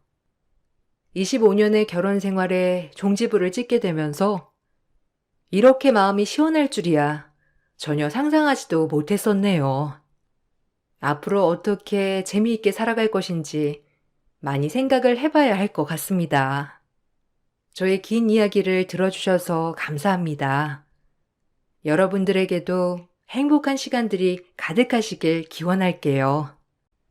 25년의 결혼 생활에 종지부를 찍게 되면서 이렇게 마음이 시원할 줄이야 전혀 상상하지도 못했었네요. 앞으로 어떻게 재미있게 살아갈 것인지 많이 생각을 해봐야 할 것 같습니다. 저의 긴 이야기를 들어주셔서 감사합니다. 여러분들에게도 행복한 시간들이 가득하시길 기원할게요.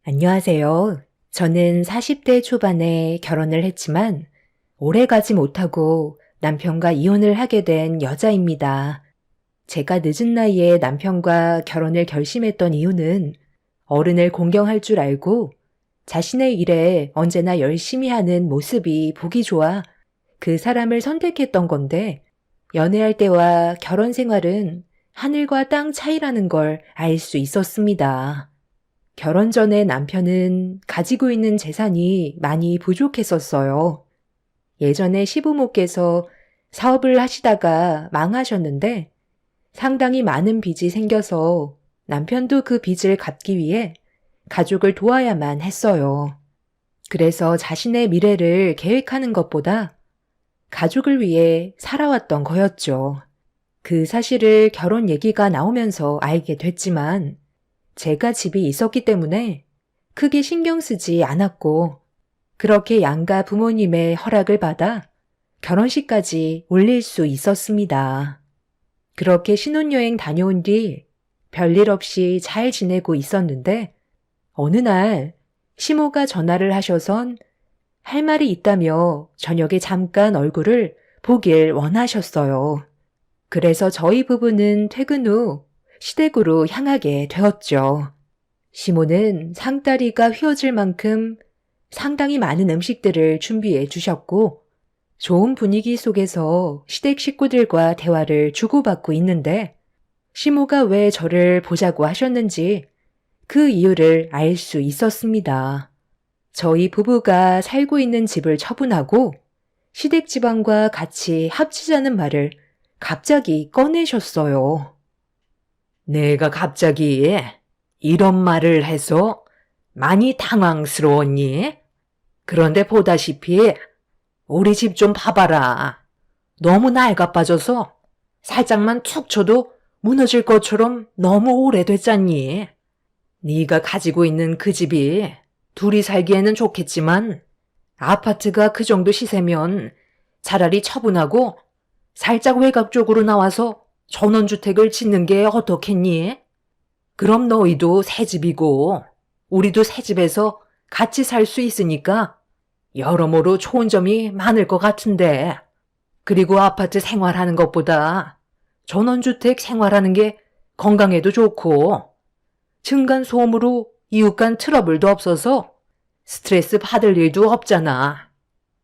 안녕하세요. 저는 40대 초반에 결혼을 했지만 오래 가지 못하고 남편과 이혼을 하게 된 여자입니다. 제가 늦은 나이에 남편과 결혼을 결심했던 이유는 어른을 공경할 줄 알고 자신의 일에 언제나 열심히 하는 모습이 보기 좋아 그 사람을 선택했던 건데 연애할 때와 결혼 생활은 하늘과 땅 차이라는 걸 알 수 있었습니다. 결혼 전에 남편은 가지고 있는 재산이 많이 부족했었어요. 예전에 시부모께서 사업을 하시다가 망하셨는데 상당히 많은 빚이 생겨서 남편도 그 빚을 갚기 위해 가족을 도와야만 했어요. 그래서 자신의 미래를 계획하는 것보다 가족을 위해 살아왔던 거였죠. 그 사실을 결혼 얘기가 나오면서 알게 됐지만 제가 집이 있었기 때문에 크게 신경 쓰지 않았고 그렇게 양가 부모님의 허락을 받아 결혼식까지 올릴 수 있었습니다. 그렇게 신혼여행 다녀온 뒤 별일 없이 잘 지내고 있었는데 어느 날 시모가 전화를 하셔선 할 말이 있다며 저녁에 잠깐 얼굴을 보길 원하셨어요. 그래서 저희 부부는 퇴근 후 시댁으로 향하게 되었죠. 시모는 상다리가 휘어질 만큼 상당히 많은 음식들을 준비해 주셨고 좋은 분위기 속에서 시댁 식구들과 대화를 주고받고 있는데 시모가 왜 저를 보자고 하셨는지 그 이유를 알 수 있었습니다. 저희 부부가 살고 있는 집을 처분하고 시댁 집안과 같이 합치자는 말을 갑자기 꺼내셨어요. 내가 갑자기 이런 말을 해서 많이 당황스러웠니? 그런데 보다시피 우리 집 좀 봐봐라. 너무 낡아 빠져서 살짝만 툭 쳐도 무너질 것처럼 너무 오래됐잖니. 네가 가지고 있는 그 집이 둘이 살기에는 좋겠지만 아파트가 그 정도 시세면 차라리 처분하고 살짝 외곽 쪽으로 나와서 전원주택을 짓는 게 어떻겠니? 그럼 너희도 새 집이고 우리도 새 집에서 같이 살 수 있으니까 여러모로 좋은 점이 많을 것 같은데. 그리고 아파트 생활하는 것보다 전원주택 생활하는 게 건강에도 좋고 층간소음으로 이웃 간 트러블도 없어서 스트레스 받을 일도 없잖아.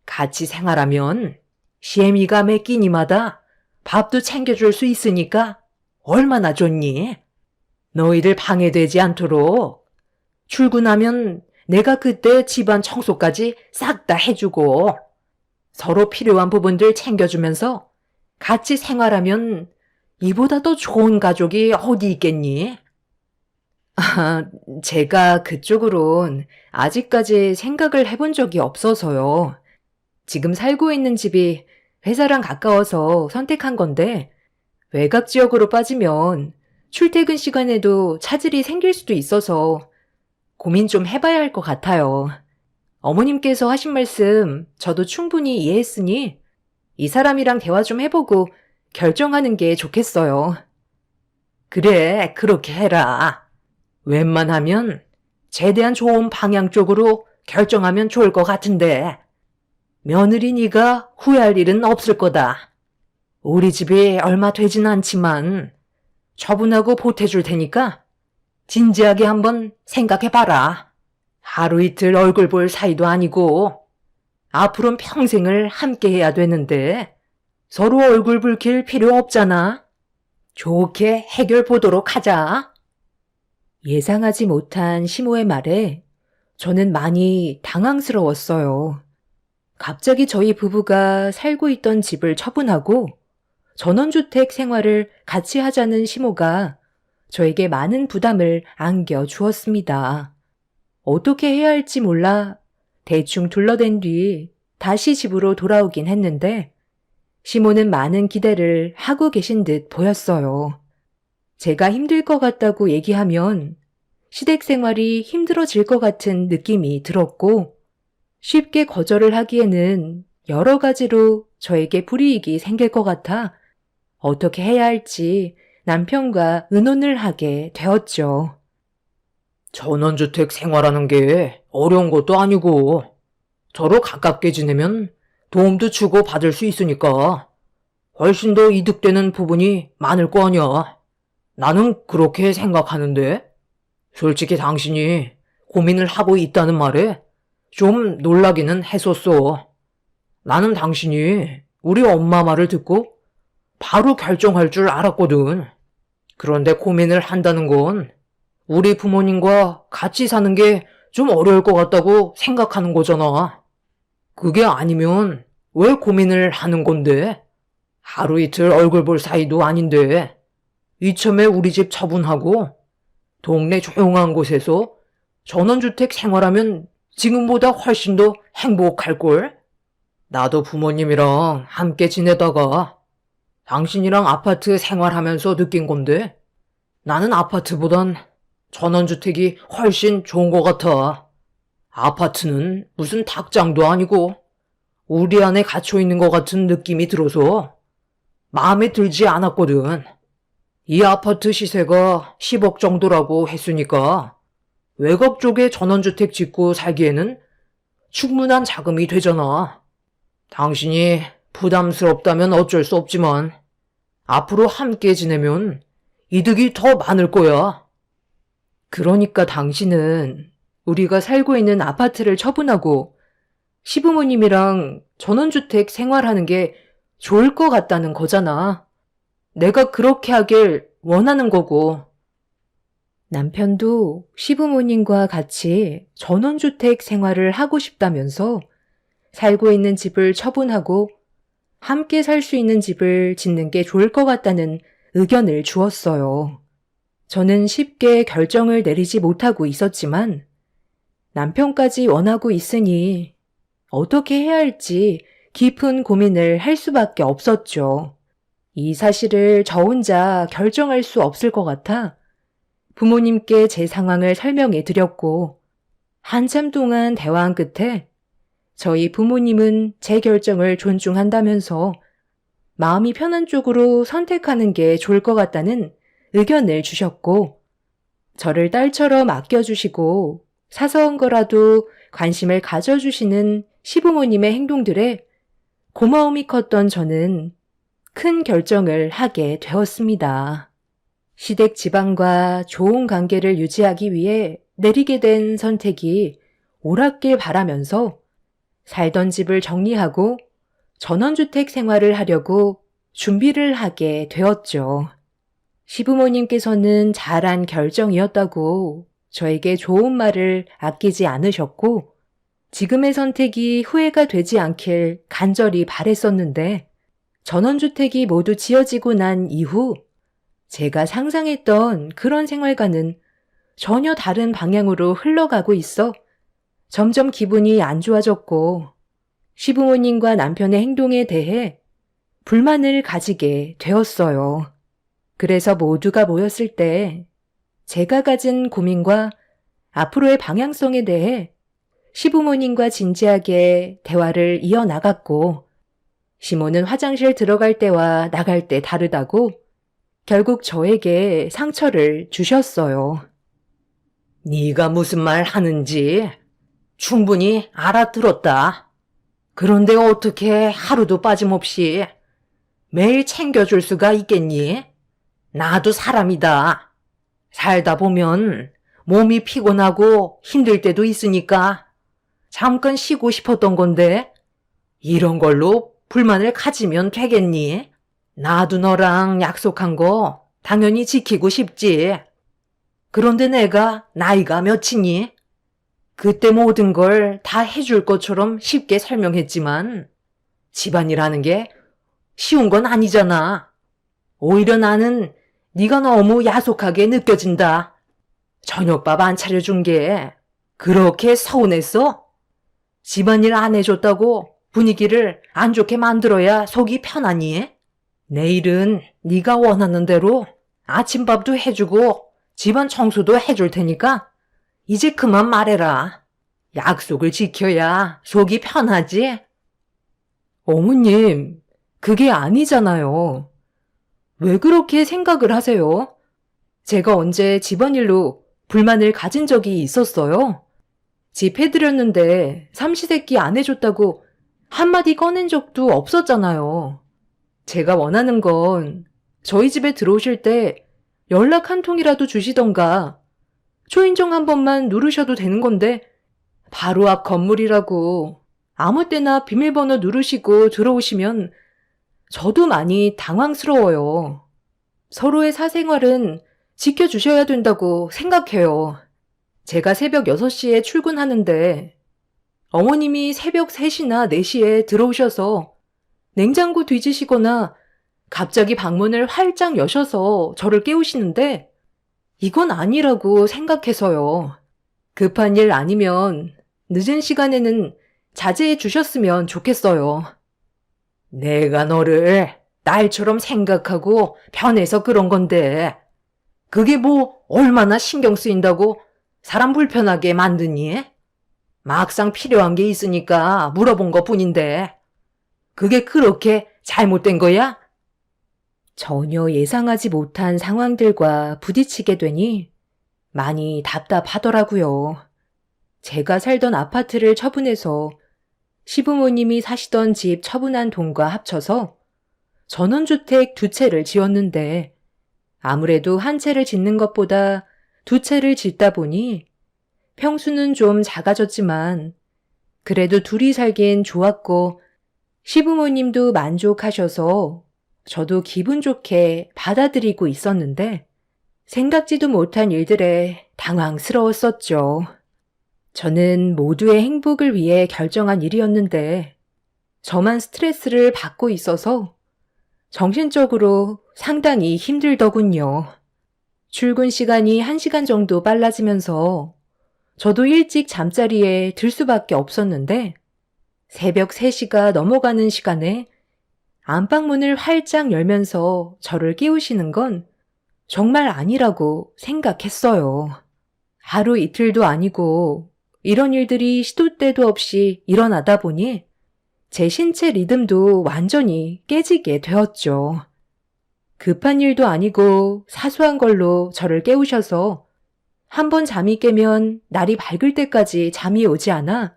같이 생활하면 시애미가 매 끼니마다 밥도 챙겨줄 수 있으니까 얼마나 좋니? 너희들 방해되지 않도록 출근하면 내가 그때 집안 청소까지 싹 다 해주고 서로 필요한 부분들 챙겨주면서 같이 생활하면 이보다 더 좋은 가족이 어디 있겠니? 아, 제가 그쪽으론 아직까지 생각을 해본 적이 없어서요. 지금 살고 있는 집이 회사랑 가까워서 선택한 건데 외곽 지역으로 빠지면 출퇴근 시간에도 차질이 생길 수도 있어서 고민 좀 해봐야 할 것 같아요. 어머님께서 하신 말씀 저도 충분히 이해했으니 이 사람이랑 대화 좀 해보고 결정하는 게 좋겠어요. 그래, 그렇게 해라. 웬만하면 최대한 좋은 방향 쪽으로 결정하면 좋을 것 같은데 며느리 네가 후회할 일은 없을 거다. 우리 집이 얼마 되진 않지만 처분하고 보태줄 테니까 진지하게 한번 생각해봐라. 하루 이틀 얼굴 볼 사이도 아니고 앞으로는 평생을 함께 해야 되는데 서로 얼굴 붉힐 필요 없잖아. 좋게 해결 보도록 하자. 예상하지 못한 시모의 말에 저는 많이 당황스러웠어요. 갑자기 저희 부부가 살고 있던 집을 처분하고 전원주택 생활을 같이 하자는 시모가 저에게 많은 부담을 안겨 주었습니다. 어떻게 해야 할지 몰라 대충 둘러댄 뒤 다시 집으로 돌아오긴 했는데 시모는 많은 기대를 하고 계신 듯 보였어요. 제가 힘들 것 같다고 얘기하면 시댁 생활이 힘들어질 것 같은 느낌이 들었고 쉽게 거절을 하기에는 여러 가지로 저에게 불이익이 생길 것 같아 어떻게 해야 할지 남편과 의논을 하게 되었죠. 전원주택 생활하는 게 어려운 것도 아니고 서로 가깝게 지내면 도움도 주고 받을 수 있으니까 훨씬 더 이득되는 부분이 많을 거 아니야. 나는 그렇게 생각하는데 솔직히 당신이 고민을 하고 있다는 말에 좀 놀라기는 했었어. 나는 당신이 우리 엄마 말을 듣고 바로 결정할 줄 알았거든. 그런데 고민을 한다는 건 우리 부모님과 같이 사는 게 좀 어려울 것 같다고 생각하는 거잖아. 그게 아니면 왜 고민을 하는 건데? 하루 이틀 얼굴 볼 사이도 아닌데 이참에 우리 집 처분하고 동네 조용한 곳에서 전원주택 생활하면 지금보다 훨씬 더 행복할걸? 나도 부모님이랑 함께 지내다가 당신이랑 아파트 생활하면서 느낀 건데 나는 아파트보단 전원주택이 훨씬 좋은 것 같아. 아파트는 무슨 닭장도 아니고 우리 안에 갇혀 있는 것 같은 느낌이 들어서 마음에 들지 않았거든. 이 아파트 시세가 10억 정도라고 했으니까 외곽 쪽에 전원주택 짓고 살기에는 충분한 자금이 되잖아. 당신이 부담스럽다면 어쩔 수 없지만 앞으로 함께 지내면 이득이 더 많을 거야. 그러니까 당신은 우리가 살고 있는 아파트를 처분하고 시부모님이랑 전원주택 생활하는 게 좋을 것 같다는 거잖아. 내가 그렇게 하길 원하는 거고. 남편도 시부모님과 같이 전원주택 생활을 하고 싶다면서 살고 있는 집을 처분하고 함께 살 수 있는 집을 짓는 게 좋을 것 같다는 의견을 주었어요. 저는 쉽게 결정을 내리지 못하고 있었지만 남편까지 원하고 있으니 어떻게 해야 할지 깊은 고민을 할 수밖에 없었죠. 이 사실을 저 혼자 결정할 수 없을 것 같아 부모님께 제 상황을 설명해 드렸고 한참 동안 대화한 끝에 저희 부모님은 제 결정을 존중한다면서 마음이 편한 쪽으로 선택하는 게 좋을 것 같다는 의견을 주셨고 저를 딸처럼 아껴주시고 사소한 거라도 관심을 가져주시는 시부모님의 행동들에 고마움이 컸던 저는 큰 결정을 하게 되었습니다. 시댁 집안과 좋은 관계를 유지하기 위해 내리게 된 선택이 옳았길 바라면서 살던 집을 정리하고 전원주택 생활을 하려고 준비를 하게 되었죠. 시부모님께서는 잘한 결정이었다고 저에게 좋은 말을 아끼지 않으셨고 지금의 선택이 후회가 되지 않길 간절히 바랬었는데 전원주택이 모두 지어지고 난 이후 제가 상상했던 그런 생활과는 전혀 다른 방향으로 흘러가고 있어 점점 기분이 안 좋아졌고 시부모님과 남편의 행동에 대해 불만을 가지게 되었어요. 그래서 모두가 모였을 때 제가 가진 고민과 앞으로의 방향성에 대해 시부모님과 진지하게 대화를 이어나갔고 시모는 화장실 들어갈 때와 나갈 때 다르다고 결국 저에게 상처를 주셨어요. 네가 무슨 말 하는지 충분히 알아들었다. 그런데 어떻게 하루도 빠짐없이 매일 챙겨줄 수가 있겠니? 나도 사람이다. 살다 보면 몸이 피곤하고 힘들 때도 있으니까 잠깐 쉬고 싶었던 건데 이런 걸로 불만을 가지면 되겠니? 나도 너랑 약속한 거 당연히 지키고 싶지. 그런데 내가 나이가 몇이니? 그때 모든 걸 다 해줄 것처럼 쉽게 설명했지만 집안이라는 게 쉬운 건 아니잖아. 오히려 나는 네가 너무 야속하게 느껴진다. 저녁밥 안 차려준 게 그렇게 서운했어? 집안일 안 해줬다고 분위기를 안 좋게 만들어야 속이 편하니? 내일은 네가 원하는 대로 아침밥도 해주고 집안 청소도 해줄 테니까 이제 그만 말해라. 약속을 지켜야 속이 편하지? 어머님, 그게 아니잖아요. 왜 그렇게 생각을 하세요? 제가 언제 집안일로 불만을 가진 적이 있었어요? 집 해드렸는데 삼시세끼 안 해줬다고 한마디 꺼낸 적도 없었잖아요. 제가 원하는 건 저희 집에 들어오실 때 연락 한 통이라도 주시던가 초인종 한 번만 누르셔도 되는 건데 바로 앞 건물이라고 아무 때나 비밀번호 누르시고 들어오시면 저도 많이 당황스러워요. 서로의 사생활은 지켜주셔야 된다고 생각해요. 제가 새벽 6시에 출근하는데 어머님이 새벽 3시나 4시에 들어오셔서 냉장고 뒤지시거나 갑자기 방문을 활짝 여셔서 저를 깨우시는데 이건 아니라고 생각해서요. 급한 일 아니면 늦은 시간에는 자제해 주셨으면 좋겠어요. 내가 너를 딸처럼 생각하고 편해서 그런 건데, 그게 뭐 얼마나 신경 쓰인다고 사람 불편하게 만드니? 막상 필요한 게 있으니까 물어본 것 뿐인데, 그게 그렇게 잘못된 거야? 전혀 예상하지 못한 상황들과 부딪히게 되니 많이 답답하더라고요. 제가 살던 아파트를 처분해서 시부모님이 사시던 집 처분한 돈과 합쳐서 전원주택 2채를 지었는데 아무래도 한 채를 짓는 것보다 2채를 짓다 보니 평수는 좀 작아졌지만 그래도 둘이 살기엔 좋았고 시부모님도 만족하셔서 저도 기분 좋게 받아들이고 있었는데 생각지도 못한 일들에 당황스러웠었죠. 저는 모두의 행복을 위해 결정한 일이었는데 저만 스트레스를 받고 있어서 정신적으로 상당히 힘들더군요. 출근 시간이 1시간 정도 빨라지면서 저도 일찍 잠자리에 들 수밖에 없었는데 새벽 3시가 넘어가는 시간에 안방문을 활짝 열면서 저를 깨우시는 건 정말 아니라고 생각했어요. 하루 이틀도 아니고 이런 일들이 시도 때도 없이 일어나다 보니 제 신체 리듬도 완전히 깨지게 되었죠. 급한 일도 아니고 사소한 걸로 저를 깨우셔서 한번 잠이 깨면 날이 밝을 때까지 잠이 오지 않아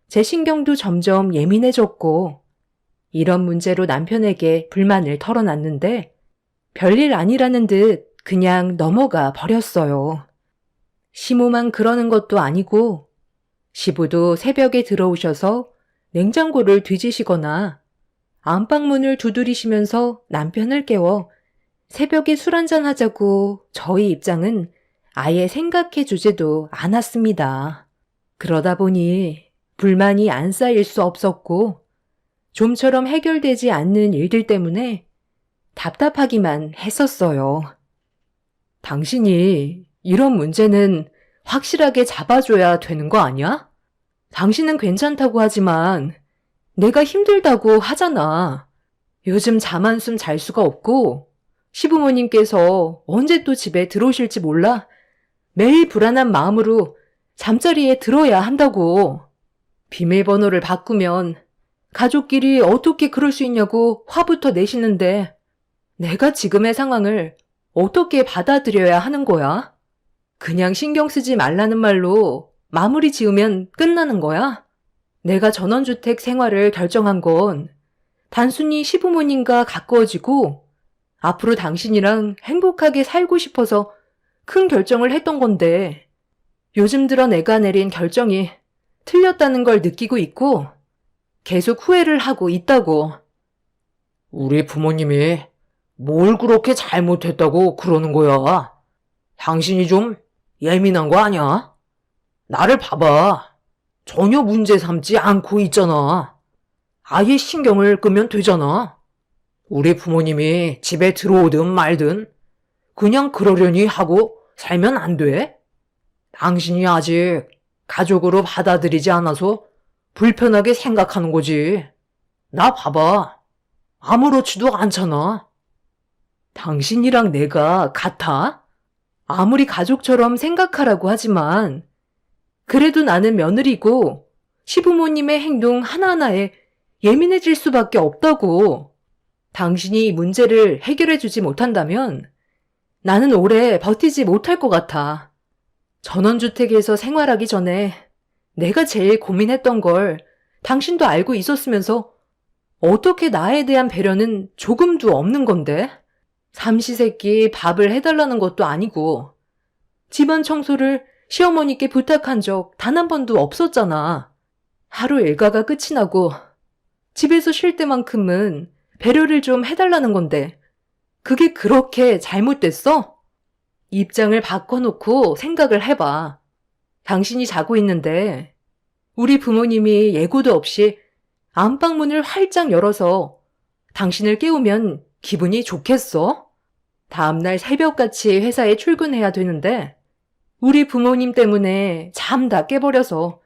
제 신경도 점점 예민해졌고 이런 문제로 남편에게 불만을 털어놨는데 별일 아니라는 듯 그냥 넘어가 버렸어요. 시모만 그러는 것도 아니고 시부도 새벽에 들어오셔서 냉장고를 뒤지시거나 안방문을 두드리시면서 남편을 깨워 새벽에 술 한잔 하자고 저희 입장은 아예 생각해 주지도 않았습니다. 그러다 보니 불만이 안 쌓일 수 없었고 좀처럼 해결되지 않는 일들 때문에 답답하기만 했었어요. 당신이 이런 문제는 확실하게 잡아줘야 되는 거 아니야? 당신은 괜찮다고 하지만 내가 힘들다고 하잖아. 요즘 잠 한숨 잘 수가 없고 시부모님께서 언제 또 집에 들어오실지 몰라 매일 불안한 마음으로 잠자리에 들어야 한다고. 비밀번호를 바꾸면 가족끼리 어떻게 그럴 수 있냐고 화부터 내시는데 내가 지금의 상황을 어떻게 받아들여야 하는 거야? 그냥 신경 쓰지 말라는 말로 마무리 지으면 끝나는 거야? 내가 전원주택 생활을 결정한 건 단순히 시부모님과 가까워지고 앞으로 당신이랑 행복하게 살고 싶어서 큰 결정을 했던 건데 요즘 들어 내가 내린 결정이 틀렸다는 걸 느끼고 있고 계속 후회를 하고 있다고. 우리 부모님이 뭘 그렇게 잘못했다고 그러는 거야? 당신이 좀 예민한 거 아니야? 나를 봐봐. 전혀 문제 삼지 않고 있잖아. 아예 신경을 끄면 되잖아. 우리 부모님이 집에 들어오든 말든 그냥 그러려니 하고 살면 안 돼? 당신이 아직 가족으로 받아들이지 않아서 불편하게 생각하는 거지. 나 봐봐. 아무렇지도 않잖아. 당신이랑 내가 같아? 아무리 가족처럼 생각하라고 하지만 그래도 나는 며느리고 시부모님의 행동 하나하나에 예민해질 수밖에 없다고. 당신이 이 문제를 해결해주지 못한다면 나는 오래 버티지 못할 것 같아. 전원주택에서 생활하기 전에 내가 제일 고민했던 걸 당신도 알고 있었으면서 어떻게 나에 대한 배려는 조금도 없는 건데? 삼시세끼 밥을 해달라는 것도 아니고 집안 청소를 시어머니께 부탁한 적 단 한 번도 없었잖아. 하루 일과가 끝이 나고 집에서 쉴 때만큼은 배려를 좀 해달라는 건데 그게 그렇게 잘못됐어? 입장을 바꿔놓고 생각을 해봐. 당신이 자고 있는데 우리 부모님이 예고도 없이 안방문을 활짝 열어서 당신을 깨우면 기분이 좋겠어? 다음날 새벽같이 회사에 출근해야 되는데 우리 부모님 때문에 잠 다 깨버려서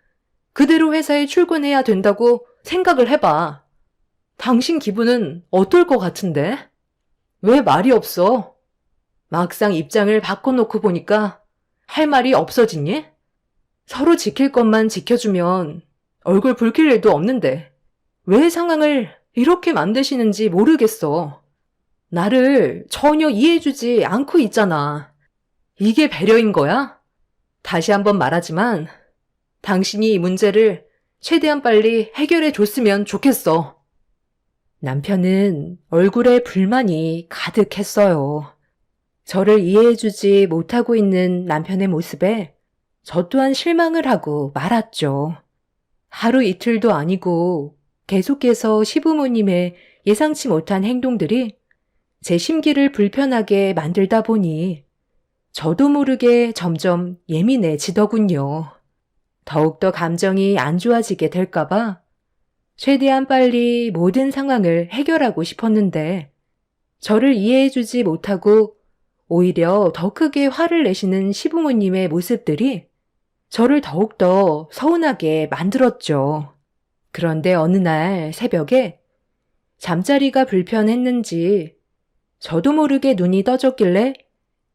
그대로 회사에 출근해야 된다고 생각을 해봐. 당신 기분은 어떨 것 같은데? 왜 말이 없어? 막상 입장을 바꿔놓고 보니까 할 말이 없어지니? 서로 지킬 것만 지켜주면 얼굴 붉힐 일도 없는데 왜 상황을 이렇게 만드시는지 모르겠어. 나를 전혀 이해해주지 않고 있잖아. 이게 배려인 거야? 다시 한번 말하지만 당신이 이 문제를 최대한 빨리 해결해 줬으면 좋겠어. 남편은 얼굴에 불만이 가득했어요. 저를 이해해주지 못하고 있는 남편의 모습에 저 또한 실망을 하고 말았죠. 하루 이틀도 아니고 계속해서 시부모님의 예상치 못한 행동들이 제 심기를 불편하게 만들다 보니 저도 모르게 점점 예민해지더군요. 더욱더 감정이 안 좋아지게 될까봐 최대한 빨리 모든 상황을 해결하고 싶었는데 저를 이해해주지 못하고 오히려 더 크게 화를 내시는 시부모님의 모습들이 저를 더욱더 서운하게 만들었죠. 그런데 어느 날 새벽에 잠자리가 불편했는지 저도 모르게 눈이 떠졌길래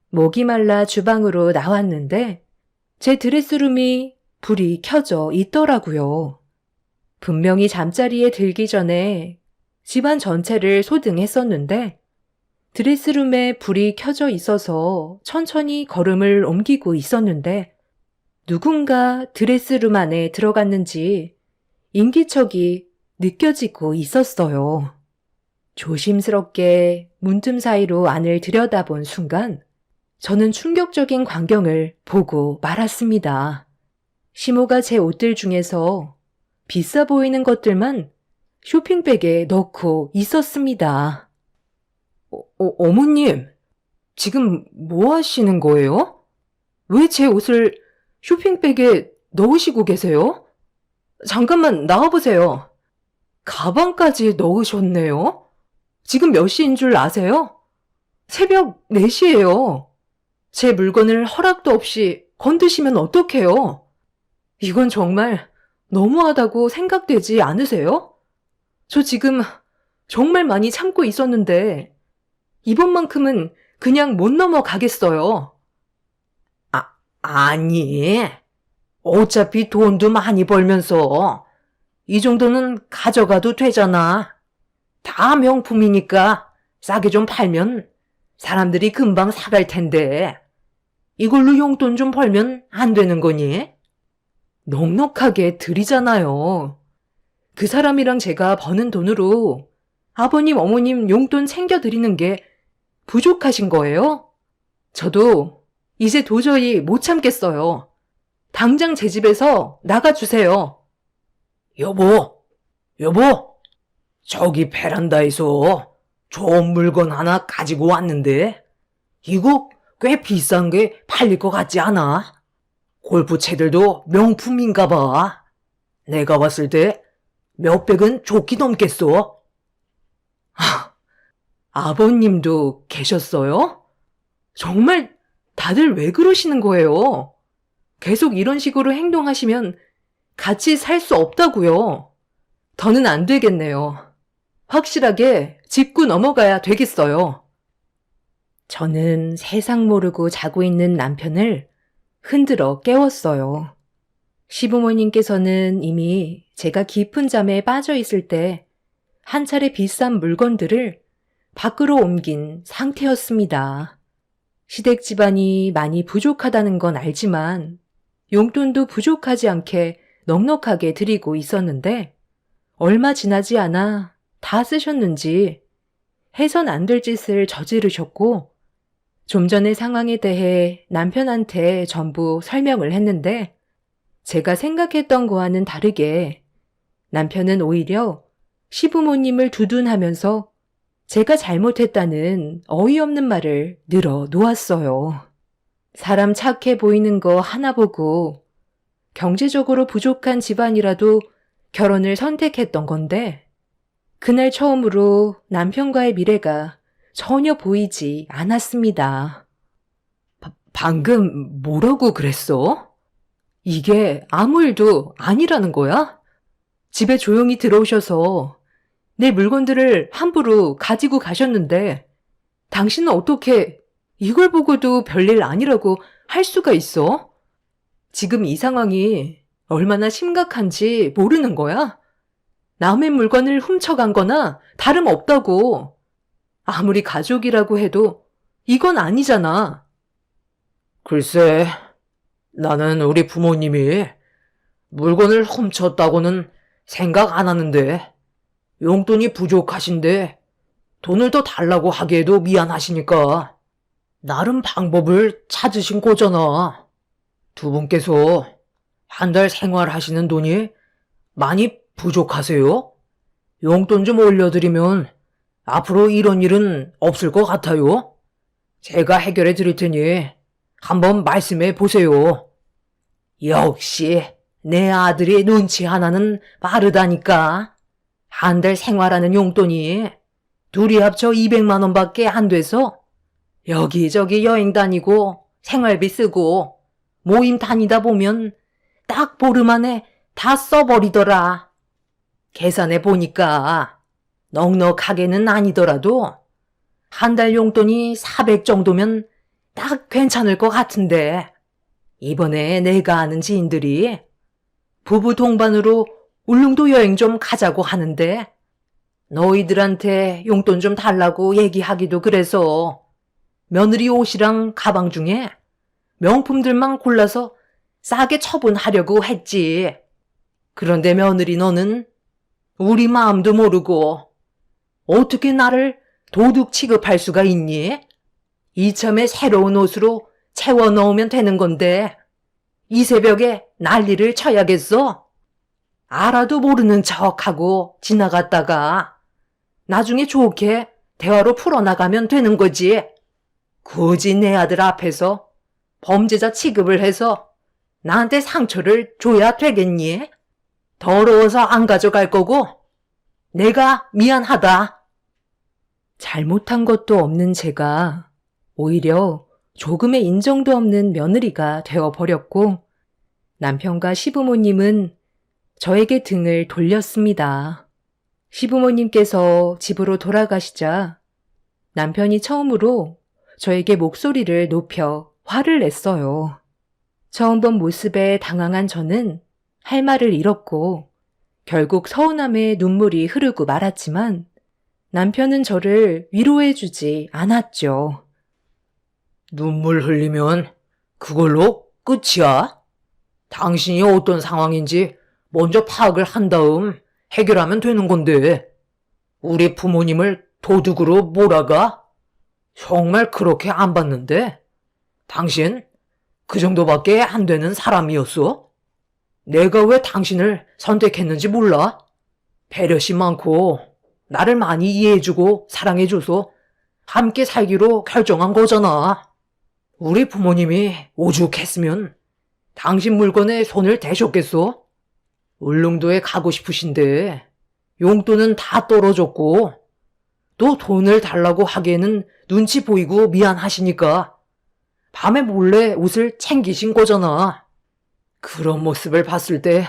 목이 말라 주방으로 나왔는데 제 드레스룸이 불이 켜져 있더라고요. 분명히 잠자리에 들기 전에 집안 전체를 소등했었는데 드레스룸에 불이 켜져 있어서 천천히 걸음을 옮기고 있었는데 누군가 드레스룸 안에 들어갔는지 인기척이 느껴지고 있었어요. 조심스럽게 문틈 사이로 안을 들여다본 순간 저는 충격적인 광경을 보고 말았습니다. 시모가 제 옷들 중에서 비싸 보이는 것들만 쇼핑백에 넣고 있었습니다. 어머님, 지금 뭐 하시는 거예요? 왜 제 옷을 쇼핑백에 넣으시고 계세요? 잠깐만 나와보세요. 가방까지 넣으셨네요? 지금 몇 시인 줄 아세요? 새벽 4시예요. 제 물건을 허락도 없이 건드시면 어떡해요? 이건 정말 너무하다고 생각되지 않으세요? 저 지금 정말 많이 참고 있었는데 이번만큼은 그냥 못 넘어가겠어요. 아니, 어차피 돈도 많이 벌면서 이 정도는 가져가도 되잖아. 다 명품이니까 싸게 좀 팔면 사람들이 금방 사갈 텐데 이걸로 용돈 좀 벌면 안 되는 거니? 넉넉하게 드리잖아요. 그 사람이랑 제가 버는 돈으로 아버님, 어머님 용돈 챙겨드리는 게 부족하신 거예요? 저도 이제 도저히 못 참겠어요. 당장 제 집에서 나가주세요. 여보, 저기 베란다에서 좋은 물건 하나 가지고 왔는데 이거 꽤 비싼 게 팔릴 것 같지 않아? 골프채들도 명품인가 봐. 내가 봤을 때 몇백은 좋게 넘겠어. 아버님도 계셨어요? 정말 다들 왜 그러시는 거예요? 계속 이런 식으로 행동하시면 같이 살 수 없다고요. 더는 안 되겠네요. 확실하게 짚고 넘어가야 되겠어요. 저는 세상 모르고 자고 있는 남편을 흔들어 깨웠어요. 시부모님께서는 이미 제가 깊은 잠에 빠져 있을 때 한 차례 비싼 물건들을 밖으로 옮긴 상태였습니다. 시댁 집안이 많이 부족하다는 건 알지만 용돈도 부족하지 않게 넉넉하게 드리고 있었는데 얼마 지나지 않아 다 쓰셨는지 해선 안 될 짓을 저지르셨고 좀 전의 상황에 대해 남편한테 전부 설명을 했는데 제가 생각했던 거와는 다르게 남편은 오히려 시부모님을 두둔하면서 제가 잘못했다는 어이없는 말을 늘어 놓았어요. 사람 착해 보이는 거 하나 보고 경제적으로 부족한 집안이라도 결혼을 선택했던 건데 그날 처음으로 남편과의 미래가 전혀 보이지 않았습니다. 방금 뭐라고 그랬어? 이게 아무 일도 아니라는 거야? 집에 조용히 들어오셔서 내 물건들을 함부로 가지고 가셨는데 당신은 어떻게 이걸 보고도 별일 아니라고 할 수가 있어? 지금 이 상황이 얼마나 심각한지 모르는 거야? 남의 물건을 훔쳐간 거나 다름없다고. 아무리 가족이라고 해도 이건 아니잖아. 글쎄, 나는 우리 부모님이 물건을 훔쳤다고는 생각 안 하는데 용돈이 부족하신데 돈을 더 달라고 하기에도 미안하시니까 나름 방법을 찾으신 거잖아. 두 분께서 한 달 생활하시는 돈이 많이 부족하세요? 용돈 좀 올려드리면 앞으로 이런 일은 없을 것 같아요. 제가 해결해 드릴 테니 한번 말씀해 보세요. 역시 내 아들이 눈치 하나는 빠르다니까. 한 달 생활하는 용돈이 둘이 합쳐 200만 원밖에 안 돼서 여기저기 여행 다니고 생활비 쓰고 모임 다니다 보면 딱 보름 안에 다 써버리더라. 계산해 보니까 넉넉하게는 아니더라도 한 달 용돈이 400 정도면 딱 괜찮을 것 같은데 이번에 내가 아는 지인들이 부부 동반으로 울릉도 여행 좀 가자고 하는데 너희들한테 용돈 좀 달라고 얘기하기도 그래서 며느리 옷이랑 가방 중에 명품들만 골라서 싸게 처분하려고 했지. 그런데 며느리 너는 우리 마음도 모르고 어떻게 나를 도둑 취급할 수가 있니? 이참에 새로운 옷으로 채워 넣으면 되는 건데 이 새벽에 난리를 쳐야겠어? 알아도 모르는 척하고 지나갔다가 나중에 좋게 대화로 풀어나가면 되는 거지. 굳이 내 아들 앞에서 범죄자 취급을 해서 나한테 상처를 줘야 되겠니? 더러워서 안 가져갈 거고 내가 미안하다. 잘못한 것도 없는 제가 오히려 조금의 인정도 없는 며느리가 되어버렸고 남편과 시부모님은 저에게 등을 돌렸습니다. 시부모님께서 집으로 돌아가시자 남편이 처음으로 저에게 목소리를 높여 화를 냈어요. 처음 본 모습에 당황한 저는 할 말을 잃었고 결국 서운함에 눈물이 흐르고 말았지만 남편은 저를 위로해주지 않았죠. 눈물 흘리면 그걸로 끝이야? 당신이 어떤 상황인지 먼저 파악을 한 다음 해결하면 되는 건데 우리 부모님을 도둑으로 몰아가? 정말 그렇게 안 봤는데? 당신 그 정도밖에 안 되는 사람이었어? 내가 왜 당신을 선택했는지 몰라? 배려심 많고 나를 많이 이해해주고 사랑해줘서 함께 살기로 결정한 거잖아. 우리 부모님이 오죽했으면 당신 물건에 손을 대셨겠어? 울릉도에 가고 싶으신데 용돈은 다 떨어졌고 또 돈을 달라고 하기에는 눈치 보이고 미안하시니까 밤에 몰래 옷을 챙기신 거잖아. 그런 모습을 봤을 때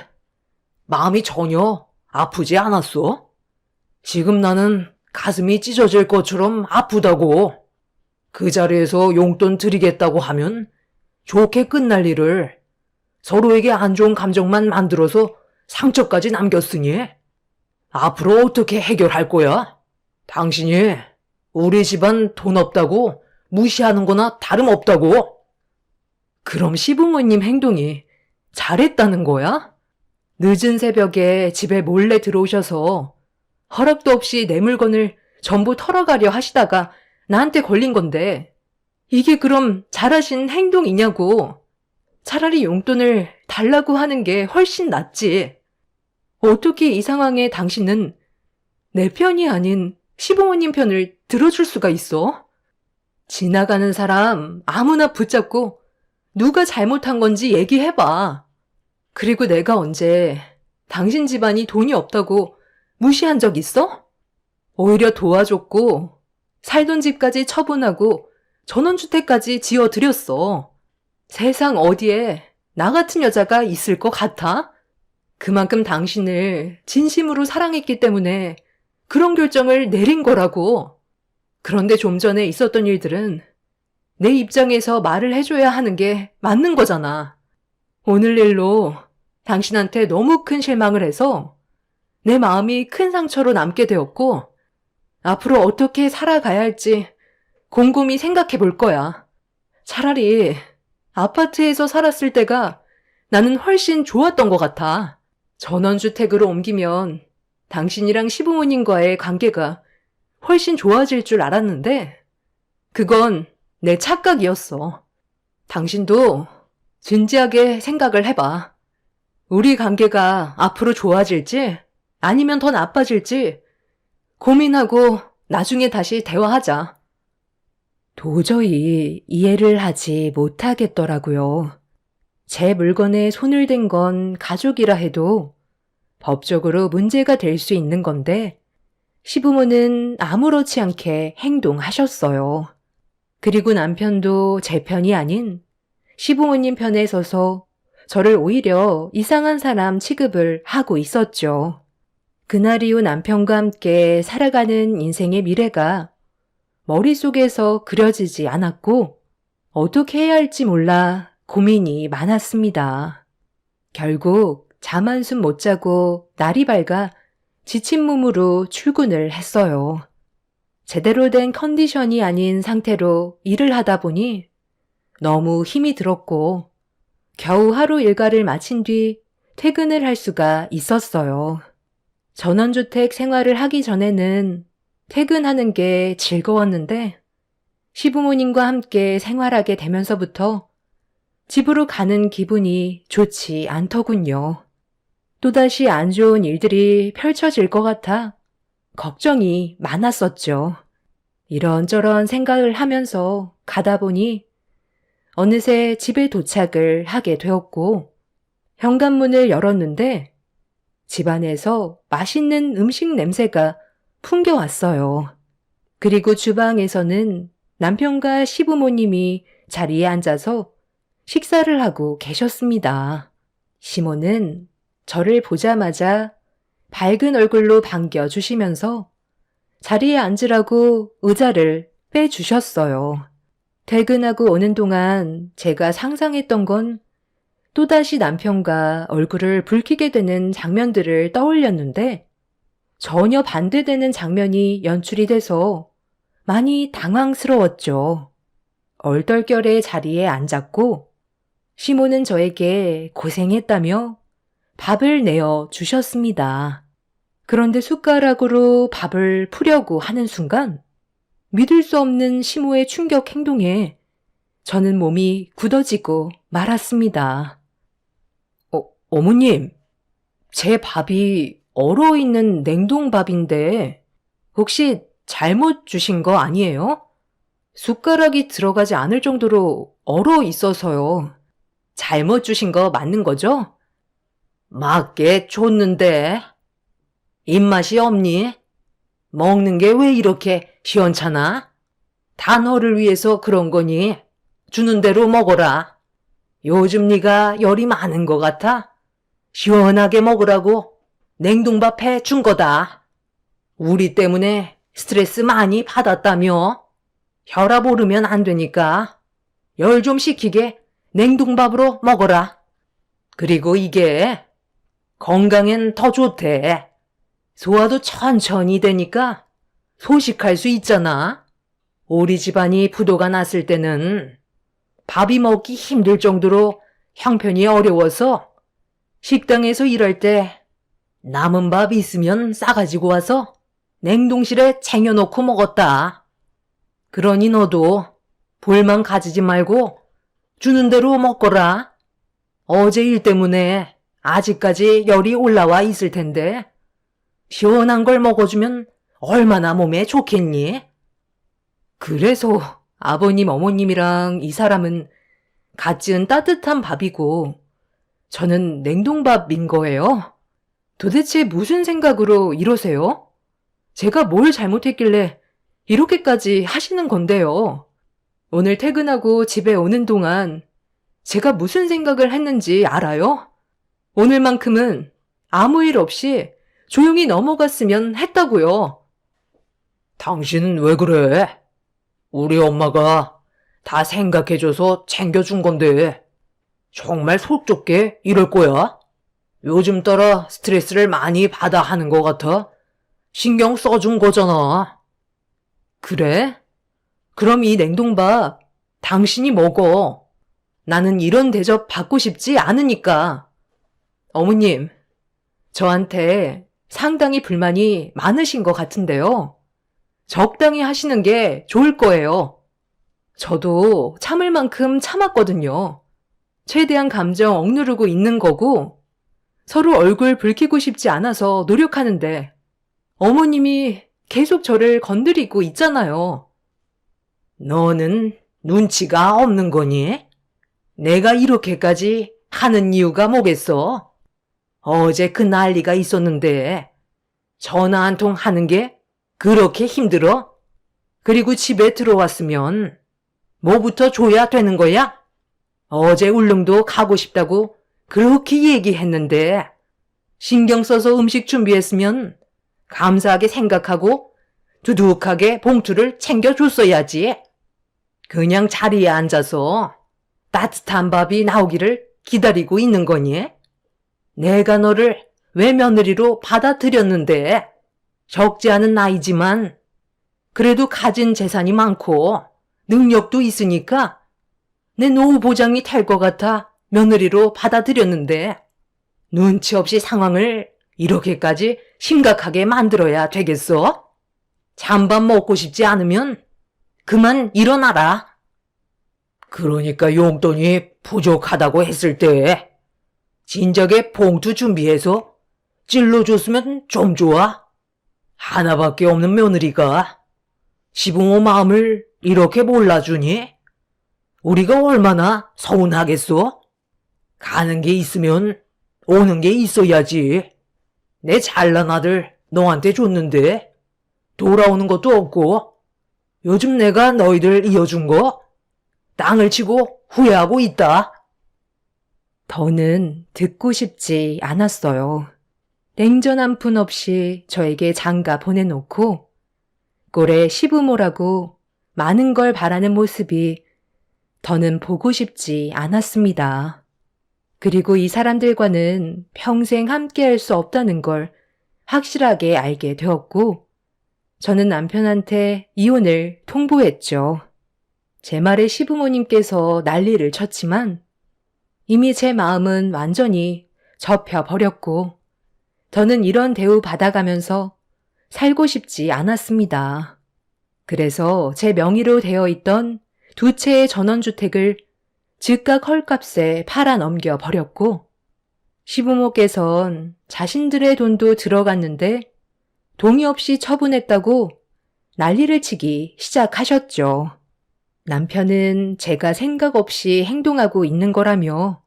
마음이 전혀 아프지 않았어? 지금 나는 가슴이 찢어질 것처럼 아프다고. 그 자리에서 용돈 드리겠다고 하면 좋게 끝날 일을 서로에게 안 좋은 감정만 만들어서 상처까지 남겼으니 앞으로 어떻게 해결할 거야? 당신이 우리 집안 돈 없다고 무시하는 거나 다름없다고. 그럼 시부모님 행동이 잘했다는 거야? 늦은 새벽에 집에 몰래 들어오셔서 허락도 없이 내 물건을 전부 털어가려 하시다가 나한테 걸린 건데 이게 그럼 잘하신 행동이냐고. 차라리 용돈을 달라고 하는 게 훨씬 낫지. 어떻게 이 상황에 당신은 내 편이 아닌 시부모님 편을 들어줄 수가 있어? 지나가는 사람 아무나 붙잡고 누가 잘못한 건지 얘기해봐. 그리고 내가 언제 당신 집안이 돈이 없다고 무시한 적 있어? 오히려 도와줬고 살던 집까지 처분하고 전원주택까지 지어드렸어. 세상 어디에 나 같은 여자가 있을 것 같아? 그만큼 당신을 진심으로 사랑했기 때문에 그런 결정을 내린 거라고. 그런데 좀 전에 있었던 일들은 내 입장에서 말을 해줘야 하는 게 맞는 거잖아. 오늘 일로 당신한테 너무 큰 실망을 해서 내 마음이 큰 상처로 남게 되었고 앞으로 어떻게 살아가야 할지 곰곰이 생각해 볼 거야. 차라리 아파트에서 살았을 때가 나는 훨씬 좋았던 것 같아. 전원주택으로 옮기면 당신이랑 시부모님과의 관계가 훨씬 좋아질 줄 알았는데 그건 내 착각이었어. 당신도 진지하게 생각을 해봐. 우리 관계가 앞으로 좋아질지 아니면 더 나빠질지 고민하고 나중에 다시 대화하자. 도저히 이해를 하지 못하겠더라고요. 제 물건에 손을 댄 건 가족이라 해도 법적으로 문제가 될 수 있는 건데 시부모는 아무렇지 않게 행동하셨어요. 그리고 남편도 제 편이 아닌 시부모님 편에 서서 저를 오히려 이상한 사람 취급을 하고 있었죠. 그날 이후 남편과 함께 살아가는 인생의 미래가 머릿속에서 그려지지 않았고 어떻게 해야 할지 몰라 고민이 많았습니다. 결국 잠 한숨 못 자고 날이 밝아 지친 몸으로 출근을 했어요. 제대로 된 컨디션이 아닌 상태로 일을 하다 보니 너무 힘이 들었고 겨우 하루 일과를 마친 뒤 퇴근을 할 수가 있었어요. 전원주택 생활을 하기 전에는 퇴근하는 게 즐거웠는데 시부모님과 함께 생활하게 되면서부터 집으로 가는 기분이 좋지 않더군요. 또다시 안 좋은 일들이 펼쳐질 것 같아 걱정이 많았었죠. 이런저런 생각을 하면서 가다 보니 어느새 집에 도착을 하게 되었고 현관문을 열었는데 집안에서 맛있는 음식 냄새가 풍겨왔어요. 그리고 주방에서는 남편과 시부모님이 자리에 앉아서 식사를 하고 계셨습니다. 시모는 저를 보자마자 밝은 얼굴로 반겨주시면서 자리에 앉으라고 의자를 빼주셨어요. 퇴근하고 오는 동안 제가 상상했던 건 또다시 남편과 얼굴을 붉히게 되는 장면들을 떠올렸는데 전혀 반대되는 장면이 연출이 돼서 많이 당황스러웠죠. 얼떨결에 자리에 앉았고 시모는 저에게 고생했다며 밥을 내어 주셨습니다. 그런데 숟가락으로 밥을 푸려고 하는 순간 믿을 수 없는 시모의 충격 행동에 저는 몸이 굳어지고 말았습니다. 어머님, 제 밥이 얼어있는 냉동밥인데 혹시 잘못 주신 거 아니에요? 숟가락이 들어가지 않을 정도로 얼어 있어서요. 잘못 주신 거 맞는 거죠? 맞게 줬는데 입맛이 없니? 먹는 게 왜 이렇게 시원찮아? 다 너를 위해서 그런 거니? 주는 대로 먹어라. 요즘 네가 열이 많은 것 같아? 시원하게 먹으라고 냉동밥 해준 거다. 우리 때문에 스트레스 많이 받았다며? 혈압 오르면 안 되니까 열 좀 식히게 냉동밥으로 먹어라. 그리고 이게 건강엔 더 좋대. 소화도 천천히 되니까 소식할 수 있잖아. 우리 집안이 부도가 났을 때는 밥이 먹기 힘들 정도로 형편이 어려워서 식당에서 일할 때 남은 밥 있으면 싸가지고 와서 냉동실에 쟁여놓고 먹었다. 그러니 너도 불만 가지지 말고 주는 대로 먹거라. 어제 일 때문에 아직까지 열이 올라와 있을 텐데 시원한 걸 먹어주면 얼마나 몸에 좋겠니? 그래서 아버님, 어머님이랑 이 사람은 갓 지은 따뜻한 밥이고 저는 냉동밥인 거예요? 도대체 무슨 생각으로 이러세요? 제가 뭘 잘못했길래 이렇게까지 하시는 건데요. 오늘 퇴근하고 집에 오는 동안 제가 무슨 생각을 했는지 알아요? 오늘만큼은 아무 일 없이 조용히 넘어갔으면 했다고요. 당신은 왜 그래? 우리 엄마가 다 생각해줘서 챙겨준 건데 정말 속 좁게 이럴 거야? 요즘 따라 스트레스를 많이 받아 하는 것 같아 신경 써준 거잖아. 그래? 그럼 이 냉동밥 당신이 먹어. 나는 이런 대접 받고 싶지 않으니까. 어머님, 저한테 상당히 불만이 많으신 것 같은데요. 적당히 하시는 게 좋을 거예요. 저도 참을 만큼 참았거든요. 최대한 감정 억누르고 있는 거고 서로 얼굴 붉히고 싶지 않아서 노력하는데 어머님이 계속 저를 건드리고 있잖아요. 너는 눈치가 없는 거니? 내가 이렇게까지 하는 이유가 뭐겠어? 어제 그 난리가 있었는데 전화 한 통 하는 게 그렇게 힘들어? 그리고 집에 들어왔으면 뭐부터 줘야 되는 거야? 어제 울릉도 가고 싶다고 그렇게 얘기했는데 신경 써서 음식 준비했으면 감사하게 생각하고 두둑하게 봉투를 챙겨줬어야지. 그냥 자리에 앉아서 따뜻한 밥이 나오기를 기다리고 있는 거니? 내가 너를 외며느리로 받아들였는데 적지 않은 나이지만 그래도 가진 재산이 많고 능력도 있으니까 내 노후 보장이 될 것 같아 며느리로 받아들였는데 눈치 없이 상황을 이렇게까지 심각하게 만들어야 되겠어? 잔밥 먹고 싶지 않으면 그만 일어나라. 그러니까 용돈이 부족하다고 했을 때 진작에 봉투 준비해서 찔러줬으면 좀 좋아. 하나밖에 없는 며느리가 시부모 마음을 이렇게 몰라주니? 우리가 얼마나 서운하겠어? 가는 게 있으면 오는 게 있어야지. 내 잘난 아들 너한테 줬는데 돌아오는 것도 없고 요즘 내가 너희들 이어준 거 땅을 치고 후회하고 있다. 더는 듣고 싶지 않았어요. 냉전 한 푼 없이 저에게 장가 보내놓고 꼴에 시부모라고 많은 걸 바라는 모습이 더는 보고 싶지 않았습니다. 그리고 이 사람들과는 평생 함께할 수 없다는 걸 확실하게 알게 되었고 저는 남편한테 이혼을 통보했죠. 제 말에 시부모님께서 난리를 쳤지만 이미 제 마음은 완전히 접혀버렸고 저는 이런 대우 받아가면서 살고 싶지 않았습니다. 그래서 제 명의로 되어 있던 2채의 전원주택을 즉각 헐값에 팔아 넘겨 버렸고 시부모께선 자신들의 돈도 들어갔는데 동의 없이 처분했다고 난리를 치기 시작하셨죠. 남편은 제가 생각 없이 행동하고 있는 거라며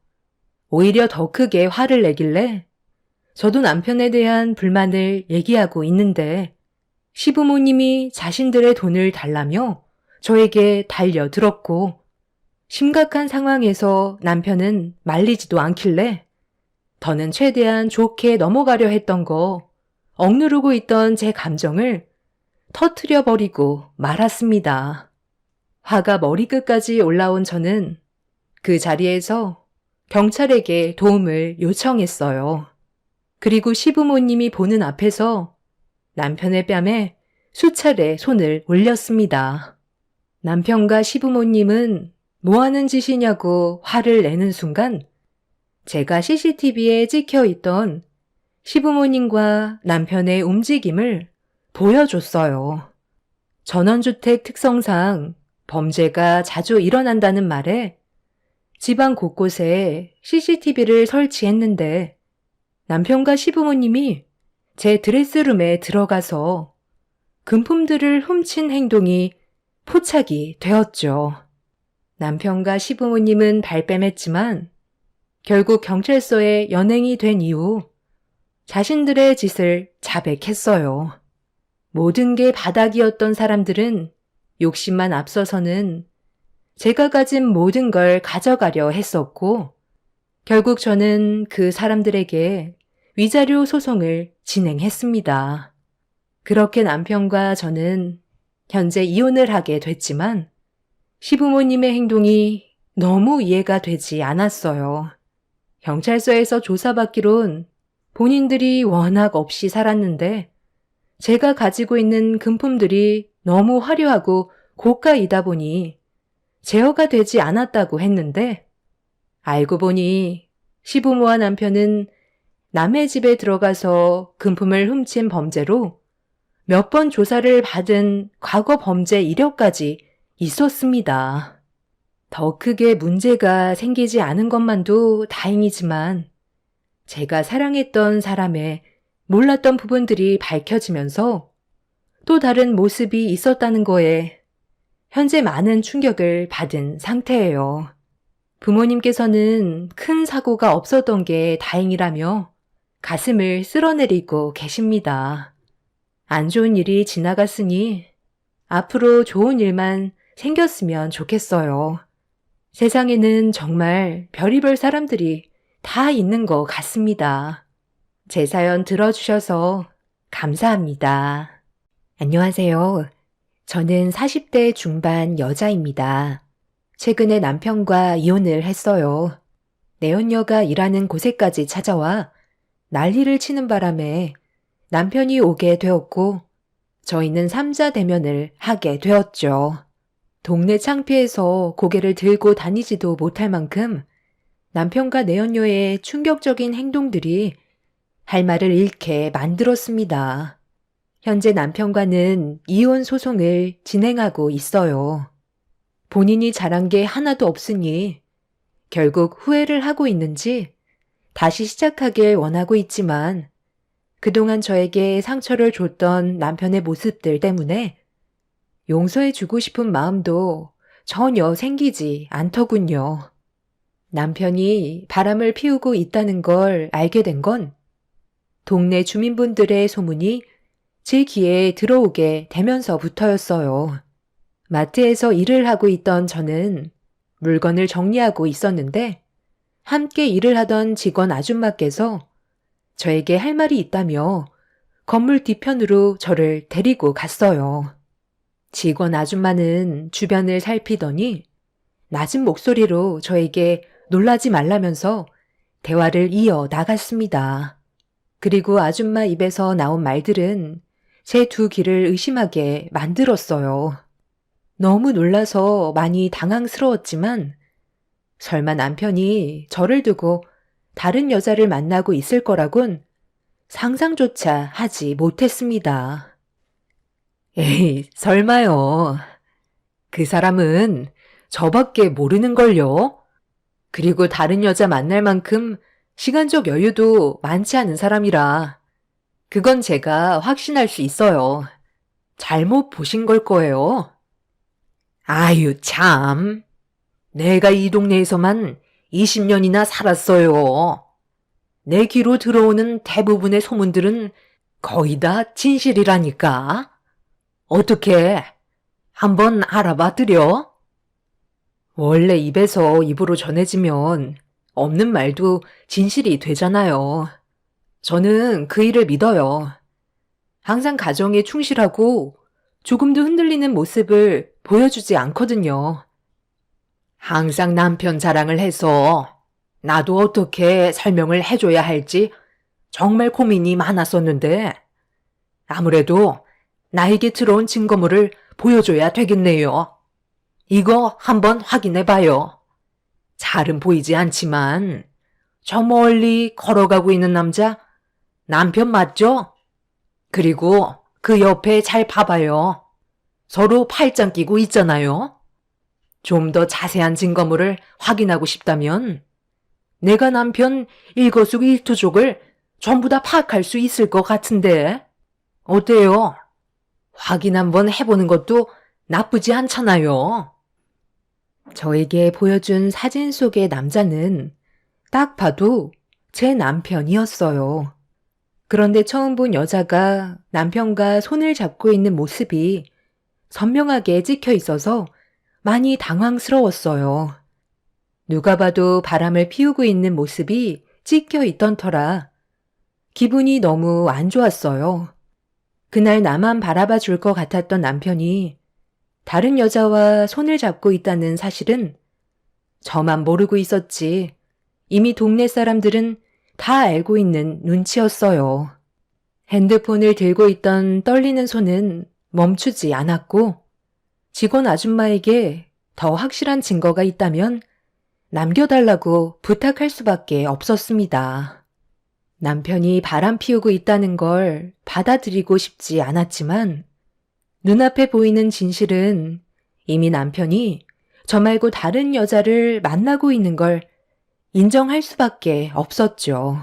오히려 더 크게 화를 내길래 저도 남편에 대한 불만을 얘기하고 있는데 시부모님이 자신들의 돈을 달라며 저에게 달려들었고 심각한 상황에서 남편은 말리지도 않길래 더는 최대한 좋게 넘어가려 했던 거 억누르고 있던 제 감정을 터트려버리고 말았습니다. 화가 머리끝까지 올라온 저는 그 자리에서 경찰에게 도움을 요청했어요. 그리고 시부모님이 보는 앞에서 남편의 뺨에 수차례 손을 올렸습니다. 남편과 시부모님은 뭐 하는 짓이냐고 화를 내는 순간 제가 CCTV에 찍혀 있던 시부모님과 남편의 움직임을 보여줬어요. 전원주택 특성상 범죄가 자주 일어난다는 말에 집안 곳곳에 CCTV를 설치했는데 남편과 시부모님이 제 드레스룸에 들어가서 금품들을 훔친 행동이 포착이 되었죠. 남편과 시부모님은 발뺌했지만 결국 경찰서에 연행이 된 이후 자신들의 짓을 자백했어요. 모든 게 바닥이었던 사람들은 욕심만 앞서서는 제가 가진 모든 걸 가져가려 했었고 결국 저는 그 사람들에게 위자료 소송을 진행했습니다. 그렇게 남편과 저는 현재 이혼을 하게 됐지만 시부모님의 행동이 너무 이해가 되지 않았어요. 경찰서에서 조사받기론 본인들이 워낙 없이 살았는데 제가 가지고 있는 금품들이 너무 화려하고 고가이다 보니 제어가 되지 않았다고 했는데 알고 보니 시부모와 남편은 남의 집에 들어가서 금품을 훔친 범죄로 몇 번 조사를 받은 과거 범죄 이력까지 있었습니다. 더 크게 문제가 생기지 않은 것만도 다행이지만 제가 사랑했던 사람의 몰랐던 부분들이 밝혀지면서 또 다른 모습이 있었다는 거에 현재 많은 충격을 받은 상태예요. 부모님께서는 큰 사고가 없었던 게 다행이라며 가슴을 쓸어내리고 계십니다. 안 좋은 일이 지나갔으니 앞으로 좋은 일만 생겼으면 좋겠어요. 세상에는 정말 별의별 사람들이 다 있는 것 같습니다. 제 사연 들어주셔서 감사합니다. 안녕하세요. 저는 40대 중반 여자입니다. 최근에 남편과 이혼을 했어요. 내연녀가 일하는 곳에까지 찾아와 난리를 치는 바람에 남편이 오게 되었고 저희는 삼자 대면을 하게 되었죠. 동네 창피해서 고개를 들고 다니지도 못할 만큼 남편과 내연녀의 충격적인 행동들이 할 말을 잃게 만들었습니다. 현재 남편과는 이혼 소송을 진행하고 있어요. 본인이 잘한 게 하나도 없으니 결국 후회를 하고 있는지 다시 시작하길 원하고 있지만 그동안 저에게 상처를 줬던 남편의 모습들 때문에 용서해주고 싶은 마음도 전혀 생기지 않더군요. 남편이 바람을 피우고 있다는 걸 알게 된 건 동네 주민분들의 소문이 제 귀에 들어오게 되면서부터였어요. 마트에서 일을 하고 있던 저는 물건을 정리하고 있었는데 함께 일을 하던 직원 아줌마께서 저에게 할 말이 있다며 건물 뒤편으로 저를 데리고 갔어요. 직원 아줌마는 주변을 살피더니 낮은 목소리로 저에게 놀라지 말라면서 대화를 이어 나갔습니다. 그리고 아줌마 입에서 나온 말들은 제 두 귀를 의심하게 만들었어요. 너무 놀라서 많이 당황스러웠지만 설마 남편이 저를 두고 다른 여자를 만나고 있을 거라곤 상상조차 하지 못했습니다. 에이, 설마요. 그 사람은 저밖에 모르는걸요. 그리고 다른 여자 만날 만큼 시간적 여유도 많지 않은 사람이라 그건 제가 확신할 수 있어요. 잘못 보신 걸 거예요. 아유, 참. 내가 이 동네에서만 20년이나 살았어요. 내 귀로 들어오는 대부분의 소문들은 거의 다 진실이라니까. 어떻게 한번 알아봐 드려? 원래 입에서 입으로 전해지면 없는 말도 진실이 되잖아요. 저는 그 일을 믿어요. 항상 가정에 충실하고 조금도 흔들리는 모습을 보여주지 않거든요. 항상 남편 자랑을 해서 나도 어떻게 설명을 해줘야 할지 정말 고민이 많았었는데 아무래도 나에게 들어온 증거물을 보여줘야 되겠네요. 이거 한번 확인해 봐요. 잘은 보이지 않지만 저 멀리 걸어가고 있는 남자 남편 맞죠? 그리고 그 옆에 잘 봐봐요. 서로 팔짱 끼고 있잖아요. 좀 더 자세한 증거물을 확인하고 싶다면 내가 남편 일거수일투족을 전부 다 파악할 수 있을 것 같은데 어때요? 확인 한번 해보는 것도 나쁘지 않잖아요. 저에게 보여준 사진 속의 남자는 딱 봐도 제 남편이었어요. 그런데 처음 본 여자가 남편과 손을 잡고 있는 모습이 선명하게 찍혀 있어서 많이 당황스러웠어요. 누가 봐도 바람을 피우고 있는 모습이 찍혀 있던 터라 기분이 너무 안 좋았어요. 그날 나만 바라봐 줄 것 같았던 남편이 다른 여자와 손을 잡고 있다는 사실은 저만 모르고 있었지 이미 동네 사람들은 다 알고 있는 눈치였어요. 핸드폰을 들고 있던 떨리는 손은 멈추지 않았고 직원 아줌마에게 더 확실한 증거가 있다면 남겨달라고 부탁할 수밖에 없었습니다. 남편이 바람 피우고 있다는 걸 받아들이고 싶지 않았지만 눈앞에 보이는 진실은 이미 남편이 저 말고 다른 여자를 만나고 있는 걸 인정할 수밖에 없었죠.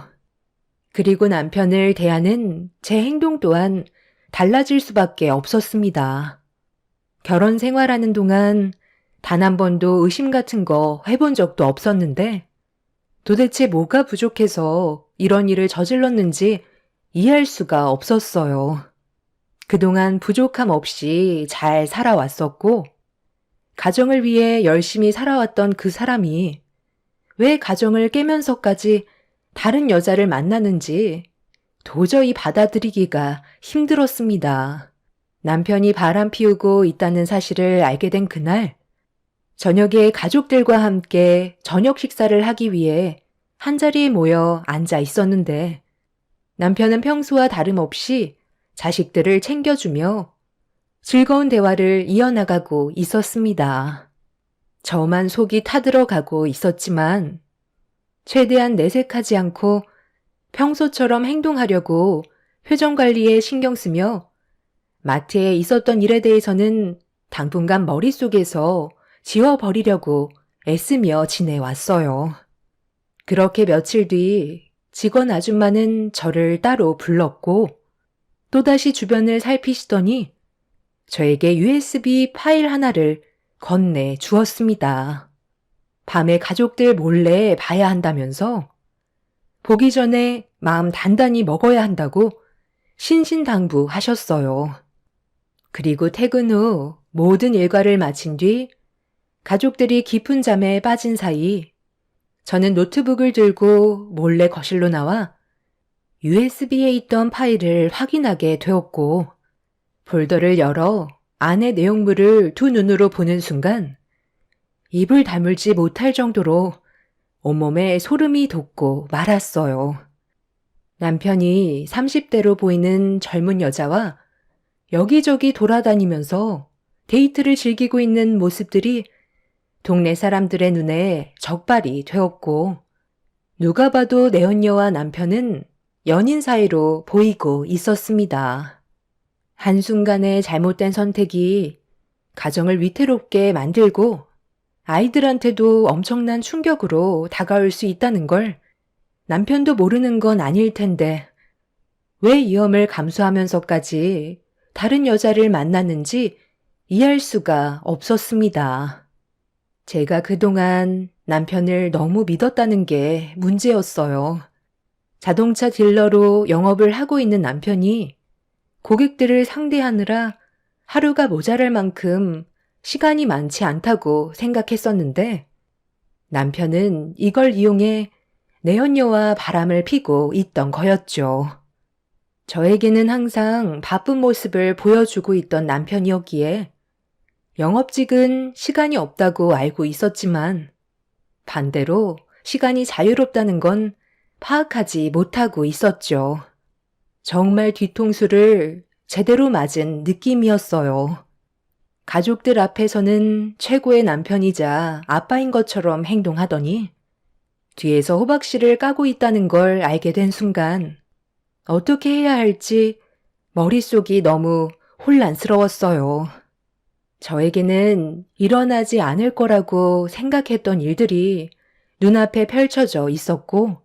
그리고 남편을 대하는 제 행동 또한 달라질 수밖에 없었습니다. 결혼 생활하는 동안 단 한 번도 의심 같은 거 해본 적도 없었는데 도대체 뭐가 부족해서 이런 일을 저질렀는지 이해할 수가 없었어요. 그동안 부족함 없이 잘 살아왔었고 가정을 위해 열심히 살아왔던 그 사람이 왜 가정을 깨면서까지 다른 여자를 만나는지 도저히 받아들이기가 힘들었습니다. 남편이 바람 피우고 있다는 사실을 알게 된 그날, 저녁에 가족들과 함께 저녁 식사를 하기 위해 한자리에 모여 앉아 있었는데 남편은 평소와 다름없이 자식들을 챙겨주며 즐거운 대화를 이어나가고 있었습니다. 저만 속이 타들어가고 있었지만 최대한 내색하지 않고 평소처럼 행동하려고 표정 관리에 신경 쓰며 마트에 있었던 일에 대해서는 당분간 머릿속에서 지워버리려고 애쓰며 지내왔어요. 그렇게 며칠 뒤 직원 아줌마는 저를 따로 불렀고 또다시 주변을 살피시더니 저에게 USB 파일 하나를 건네 주었습니다. 밤에 가족들 몰래 봐야 한다면서 보기 전에 마음 단단히 먹어야 한다고 신신당부하셨어요. 그리고 퇴근 후 모든 일과를 마친 뒤 가족들이 깊은 잠에 빠진 사이 저는 노트북을 들고 몰래 거실로 나와 USB에 있던 파일을 확인하게 되었고 폴더를 열어 안의 내용물을 두 눈으로 보는 순간 입을 다물지 못할 정도로 온몸에 소름이 돋고 말았어요. 남편이 30대로 보이는 젊은 여자와 여기저기 돌아다니면서 데이트를 즐기고 있는 모습들이 동네 사람들의 눈에 적발이 되었고 누가 봐도 내 언녀와 남편은 연인 사이로 보이고 있었습니다. 한순간의 잘못된 선택이 가정을 위태롭게 만들고 아이들한테도 엄청난 충격으로 다가올 수 있다는 걸 남편도 모르는 건 아닐 텐데 왜 위험을 감수하면서까지 다른 여자를 만났는지 이해할 수가 없었습니다. 제가 그동안 남편을 너무 믿었다는 게 문제였어요. 자동차 딜러로 영업을 하고 있는 남편이 고객들을 상대하느라 하루가 모자랄 만큼 시간이 많지 않다고 생각했었는데 남편은 이걸 이용해 내연녀와 바람을 피고 있던 거였죠. 저에게는 항상 바쁜 모습을 보여주고 있던 남편이었기에 영업직은 시간이 없다고 알고 있었지만 반대로 시간이 자유롭다는 건 파악하지 못하고 있었죠. 정말 뒤통수를 제대로 맞은 느낌이었어요. 가족들 앞에서는 최고의 남편이자 아빠인 것처럼 행동하더니 뒤에서 호박씨를 까고 있다는 걸 알게 된 순간 어떻게 해야 할지 머릿속이 너무 혼란스러웠어요. 저에게는 일어나지 않을 거라고 생각했던 일들이 눈앞에 펼쳐져 있었고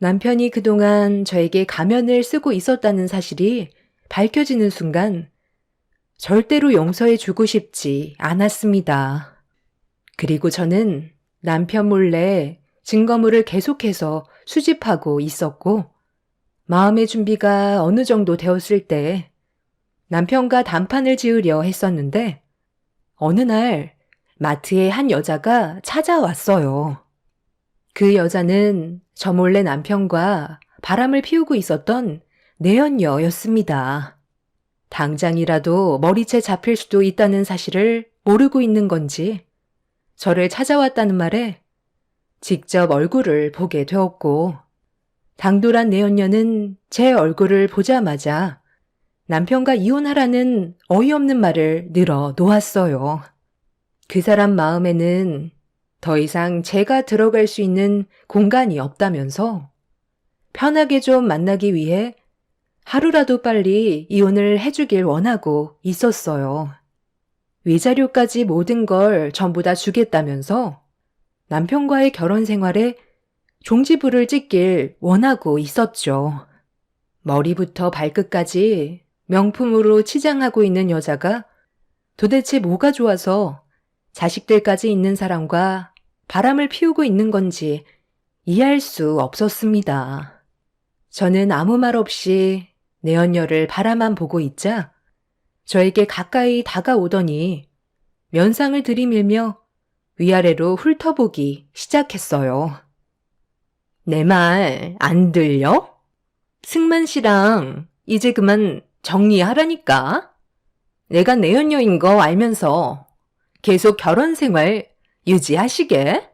남편이 그동안 저에게 가면을 쓰고 있었다는 사실이 밝혀지는 순간 절대로 용서해 주고 싶지 않았습니다. 그리고 저는 남편 몰래 증거물을 계속해서 수집하고 있었고 마음의 준비가 어느 정도 되었을 때 남편과 단판을 지으려 했었는데 어느 날 마트에 한 여자가 찾아왔어요. 그 여자는 저 몰래 남편과 바람을 피우고 있었던 내연녀였습니다. 당장이라도 머리채 잡힐 수도 있다는 사실을 모르고 있는 건지 저를 찾아왔다는 말에 직접 얼굴을 보게 되었고 당돌한 내연녀는 제 얼굴을 보자마자 남편과 이혼하라는 어이없는 말을 늘어 놓았어요. 그 사람 마음에는 더 이상 제가 들어갈 수 있는 공간이 없다면서 편하게 좀 만나기 위해 하루라도 빨리 이혼을 해주길 원하고 있었어요. 위자료까지 모든 걸 전부 다 주겠다면서 남편과의 결혼 생활에 종지부를 찍길 원하고 있었죠. 머리부터 발끝까지 명품으로 치장하고 있는 여자가 도대체 뭐가 좋아서 자식들까지 있는 사람과 바람을 피우고 있는 건지 이해할 수 없었습니다. 저는 아무 말 없이 내연녀를 바라만 보고 있자 저에게 가까이 다가오더니 면상을 들이밀며 위아래로 훑어보기 시작했어요. 내 말 안 들려? 승만 씨랑 이제 그만 정리하라니까. 내가 내연녀인 거 알면서 계속 결혼 생활 유지하시게.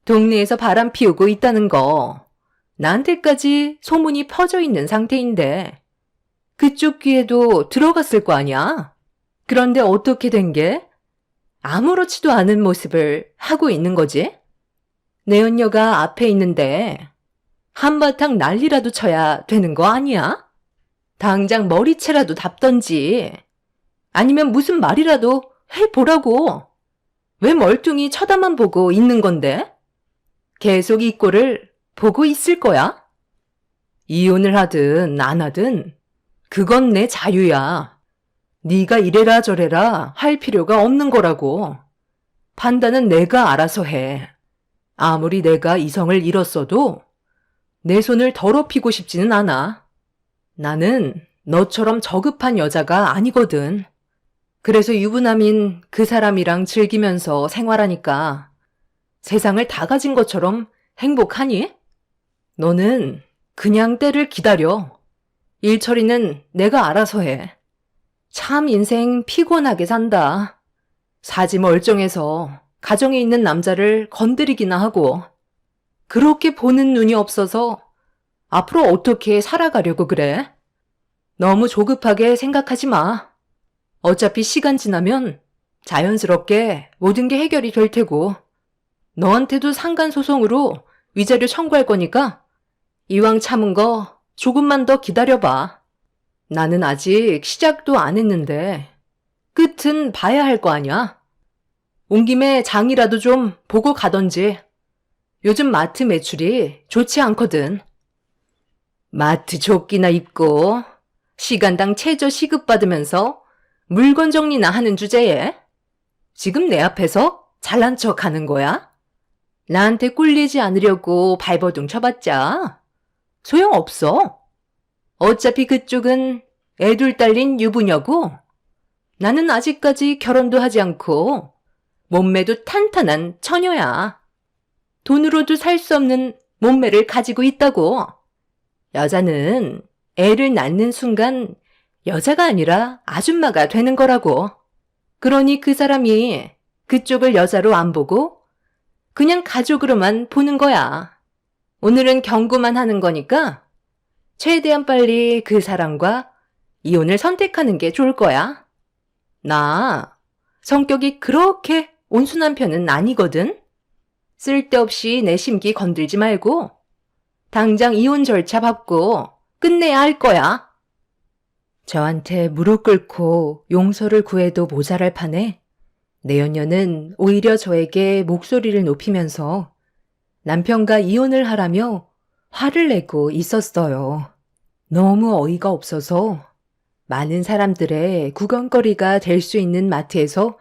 동네에서 바람 피우고 있다는 거 나한테까지 소문이 퍼져 있는 상태인데 그쪽 귀에도 들어갔을 거 아니야. 그런데 어떻게 된 게? 아무렇지도 않은 모습을 하고 있는 거지? 내연녀가 앞에 있는데 한바탕 난리라도 쳐야 되는 거 아니야? 당장 머리채라도 답던지 아니면 무슨 말이라도 해보라고. 왜 멀뚱히 쳐다만 보고 있는 건데? 계속 이 꼴을 보고 있을 거야? 이혼을 하든 안 하든 그건 내 자유야. 네가 이래라 저래라 할 필요가 없는 거라고. 판단은 내가 알아서 해. 아무리 내가 이성을 잃었어도 내 손을 더럽히고 싶지는 않아. 나는 너처럼 저급한 여자가 아니거든. 그래서 유부남인 그 사람이랑 즐기면서 생활하니까 세상을 다 가진 것처럼 행복하니? 너는 그냥 때를 기다려. 일 처리는 내가 알아서 해. 참 인생 피곤하게 산다. 사지 멀쩡해서 가정에 있는 남자를 건드리기나 하고 그렇게 보는 눈이 없어서 앞으로 어떻게 살아가려고 그래? 너무 조급하게 생각하지 마. 어차피 시간 지나면 자연스럽게 모든 게 해결이 될 테고 너한테도 상간소송으로 위자료 청구할 거니까 이왕 참은 거 조금만 더 기다려봐. 나는 아직 시작도 안 했는데 끝은 봐야 할 거 아니야. 온 김에 장이라도 좀 보고 가던지. 요즘 마트 매출이 좋지 않거든. 마트 조끼나 입고 시간당 최저 시급받으면서 물건 정리나 하는 주제에 지금 내 앞에서 잘난 척 하는 거야? 나한테 꿀리지 않으려고 발버둥 쳐봤자 소용없어. 어차피 그쪽은 애둘 딸린 유부녀고 나는 아직까지 결혼도 하지 않고 몸매도 탄탄한 처녀야. 돈으로도 살 수 없는 몸매를 가지고 있다고. 여자는 애를 낳는 순간 여자가 아니라 아줌마가 되는 거라고. 그러니 그 사람이 그쪽을 여자로 안 보고 그냥 가족으로만 보는 거야. 오늘은 경고만 하는 거니까 최대한 빨리 그 사람과 이혼을 선택하는 게 좋을 거야. 나 성격이 그렇게 온순한 편은 아니거든. 쓸데없이 내 심기 건들지 말고 당장 이혼 절차 밟고 끝내야 할 거야. 저한테 무릎 꿇고 용서를 구해도 모자랄 판에 내연녀는 오히려 저에게 목소리를 높이면서 남편과 이혼을 하라며 화를 내고 있었어요. 너무 어이가 없어서 많은 사람들의 구경거리가 될 수 있는 마트에서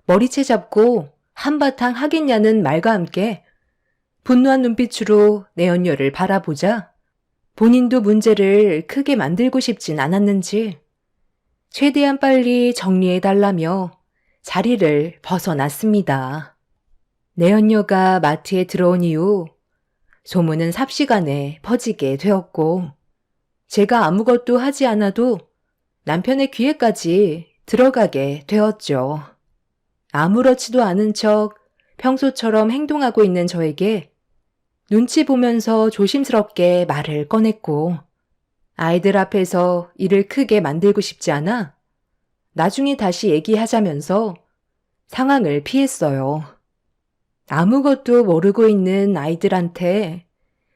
머리채 잡고 한바탕 하겠냐는 말과 함께 분노한 눈빛으로 내연녀를 바라보자 본인도 문제를 크게 만들고 싶진 않았는지 최대한 빨리 정리해달라며 자리를 벗어났습니다. 내연녀가 마트에 들어온 이후 소문은 삽시간에 퍼지게 되었고 제가 아무것도 하지 않아도 남편의 귀에까지 들어가게 되었죠. 아무렇지도 않은 척 평소처럼 행동하고 있는 저에게 눈치 보면서 조심스럽게 말을 꺼냈고 아이들 앞에서 일을 크게 만들고 싶지 않아 나중에 다시 얘기하자면서 상황을 피했어요. 아무것도 모르고 있는 아이들한테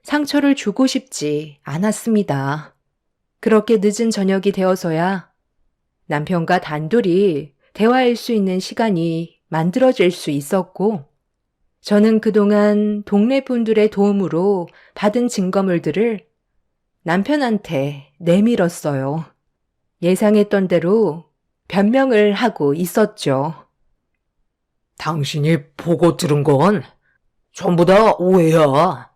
상처를 주고 싶지 않았습니다. 그렇게 늦은 저녁이 되어서야 남편과 단둘이 대화할 수 있는 시간이 만들어질 수 있었고 저는 그동안 동네 분들의 도움으로 받은 증거물들을 남편한테 내밀었어요. 예상했던 대로 변명을 하고 있었죠. 당신이 보고 들은 건 전부 다 오해야.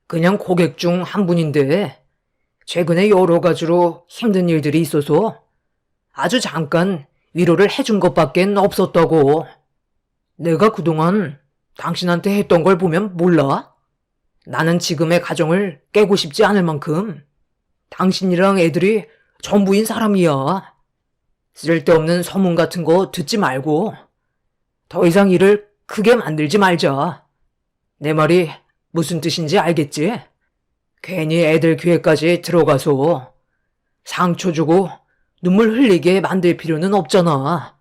그냥 고객 중 한 분인데 최근에 여러 가지로 힘든 일들이 있어서 아주 잠깐 위로를 해준 것밖엔 없었다고. 내가 그동안 당신한테 했던 걸 보면 몰라? 나는 지금의 가정을 깨고 싶지 않을 만큼 당신이랑 애들이 전부인 사람이야. 쓸데없는 소문 같은 거 듣지 말고 더 이상 일을 크게 만들지 말자. 내 말이 무슨 뜻인지 알겠지? 괜히 애들 귀에까지 들어가서 상처 주고 눈물 흘리게 만들 필요는 없잖아.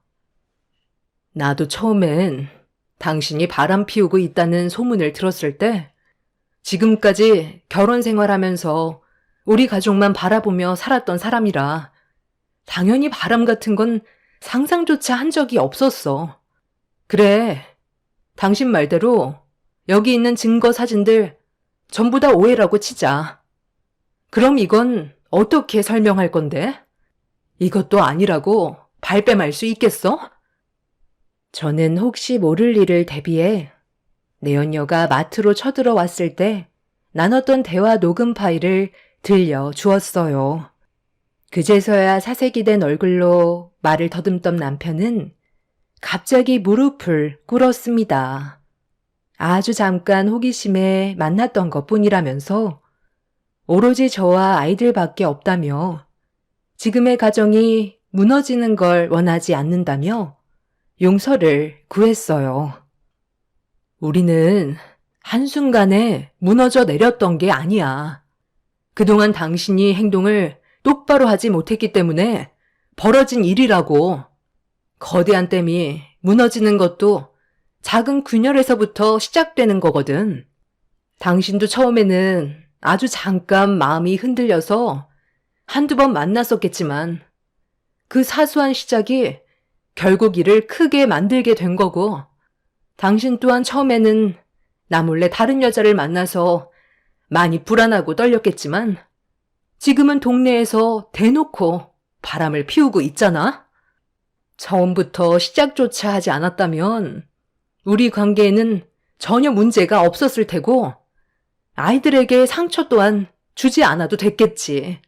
나도 처음엔 당신이 바람 피우고 있다는 소문을 들었을 때 지금까지 결혼 생활하면서 우리 가족만 바라보며 살았던 사람이라 당연히 바람 같은 건 상상조차 한 적이 없었어. 그래, 당신 말대로 여기 있는 증거 사진들 전부 다 오해라고 치자. 그럼 이건 어떻게 설명할 건데? 이것도 아니라고 발뺌할 수 있겠어? 저는 혹시 모를 일을 대비해 내연녀가 마트로 쳐들어왔을 때 나눴던 대화 녹음 파일을 들려주었어요. 그제서야 사색이 된 얼굴로 말을 더듬던 남편은 갑자기 무릎을 꿇었습니다. 아주 잠깐 호기심에 만났던 것뿐이라면서 오로지 저와 아이들밖에 없다며 지금의 가정이 무너지는 걸 원하지 않는다며 용서를 구했어요. 우리는 한순간에 무너져 내렸던 게 아니야. 그동안 당신이 행동을 똑바로 하지 못했기 때문에 벌어진 일이라고. 거대한 댐이 무너지는 것도 작은 균열에서부터 시작되는 거거든. 당신도 처음에는 아주 잠깐 마음이 흔들려서 한두 번 만났었겠지만 그 사소한 시작이 결국 일을 크게 만들게 된 거고 당신 또한 처음에는 나 몰래 다른 여자를 만나서 많이 불안하고 떨렸겠지만 지금은 동네에서 대놓고 바람을 피우고 있잖아. 처음부터 시작조차 하지 않았다면 우리 관계에는 전혀 문제가 없었을 테고 아이들에게 상처 또한 주지 않아도 됐겠지.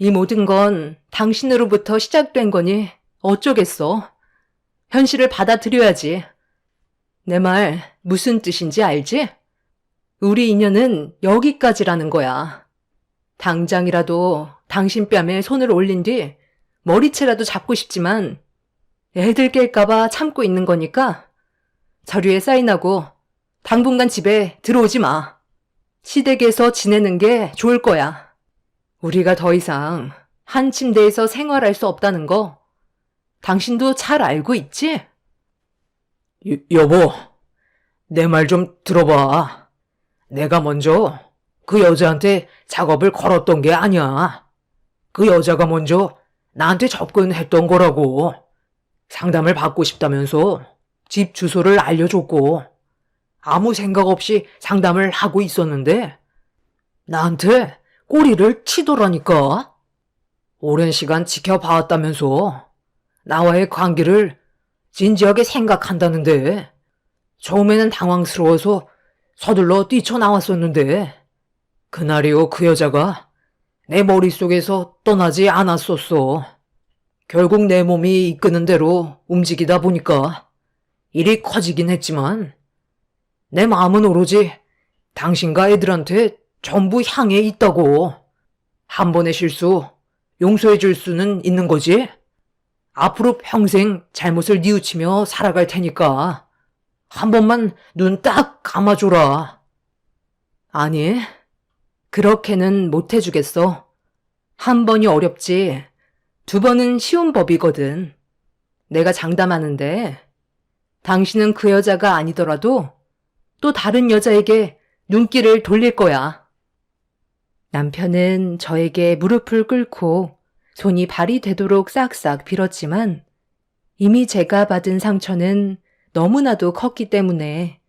이 모든 건 당신으로부터 시작된 거니 어쩌겠어. 현실을 받아들여야지. 내 말 무슨 뜻인지 알지? 우리 인연은 여기까지라는 거야. 당장이라도 당신 뺨에 손을 올린 뒤 머리채라도 잡고 싶지만 애들 깰까봐 참고 있는 거니까 서류에 사인하고 당분간 집에 들어오지 마. 시댁에서 지내는 게 좋을 거야. 우리가 더 이상 한 침대에서 생활할 수 없다는 거 당신도 잘 알고 있지? 여보, 내 말 좀 들어봐. 내가 먼저 그 여자한테 작업을 걸었던 게 아니야. 그 여자가 먼저 나한테 접근했던 거라고. 상담을 받고 싶다면서 집 주소를 알려줬고, 아무 생각 없이 상담을 하고 있었는데, 나한테 꼬리를 치더라니까. 오랜 시간 지켜봐왔다면서 나와의 관계를 진지하게 생각한다는데, 처음에는 당황스러워서 서둘러 뛰쳐나왔었는데, 그날이요 그 여자가 내 머릿속에서 떠나지 않았었어. 결국 내 몸이 이끄는 대로 움직이다 보니까 일이 커지긴 했지만, 내 마음은 오로지 당신과 애들한테 전부 향해 있다고. 한 번의 실수 용서해 줄 수는 있는 거지? 앞으로 평생 잘못을 뉘우치며 살아갈 테니까 한 번만 눈 딱 감아줘라. 아니, 그렇게는 못 해주겠어. 한 번이 어렵지, 두 번은 쉬운 법이거든. 내가 장담하는데, 당신은 그 여자가 아니더라도 또 다른 여자에게 눈길을 돌릴 거야. 남편은 저에게 무릎을 꿇고 손이 발이 되도록 싹싹 빌었지만 이미 제가 받은 상처는 너무나도 컸기 때문에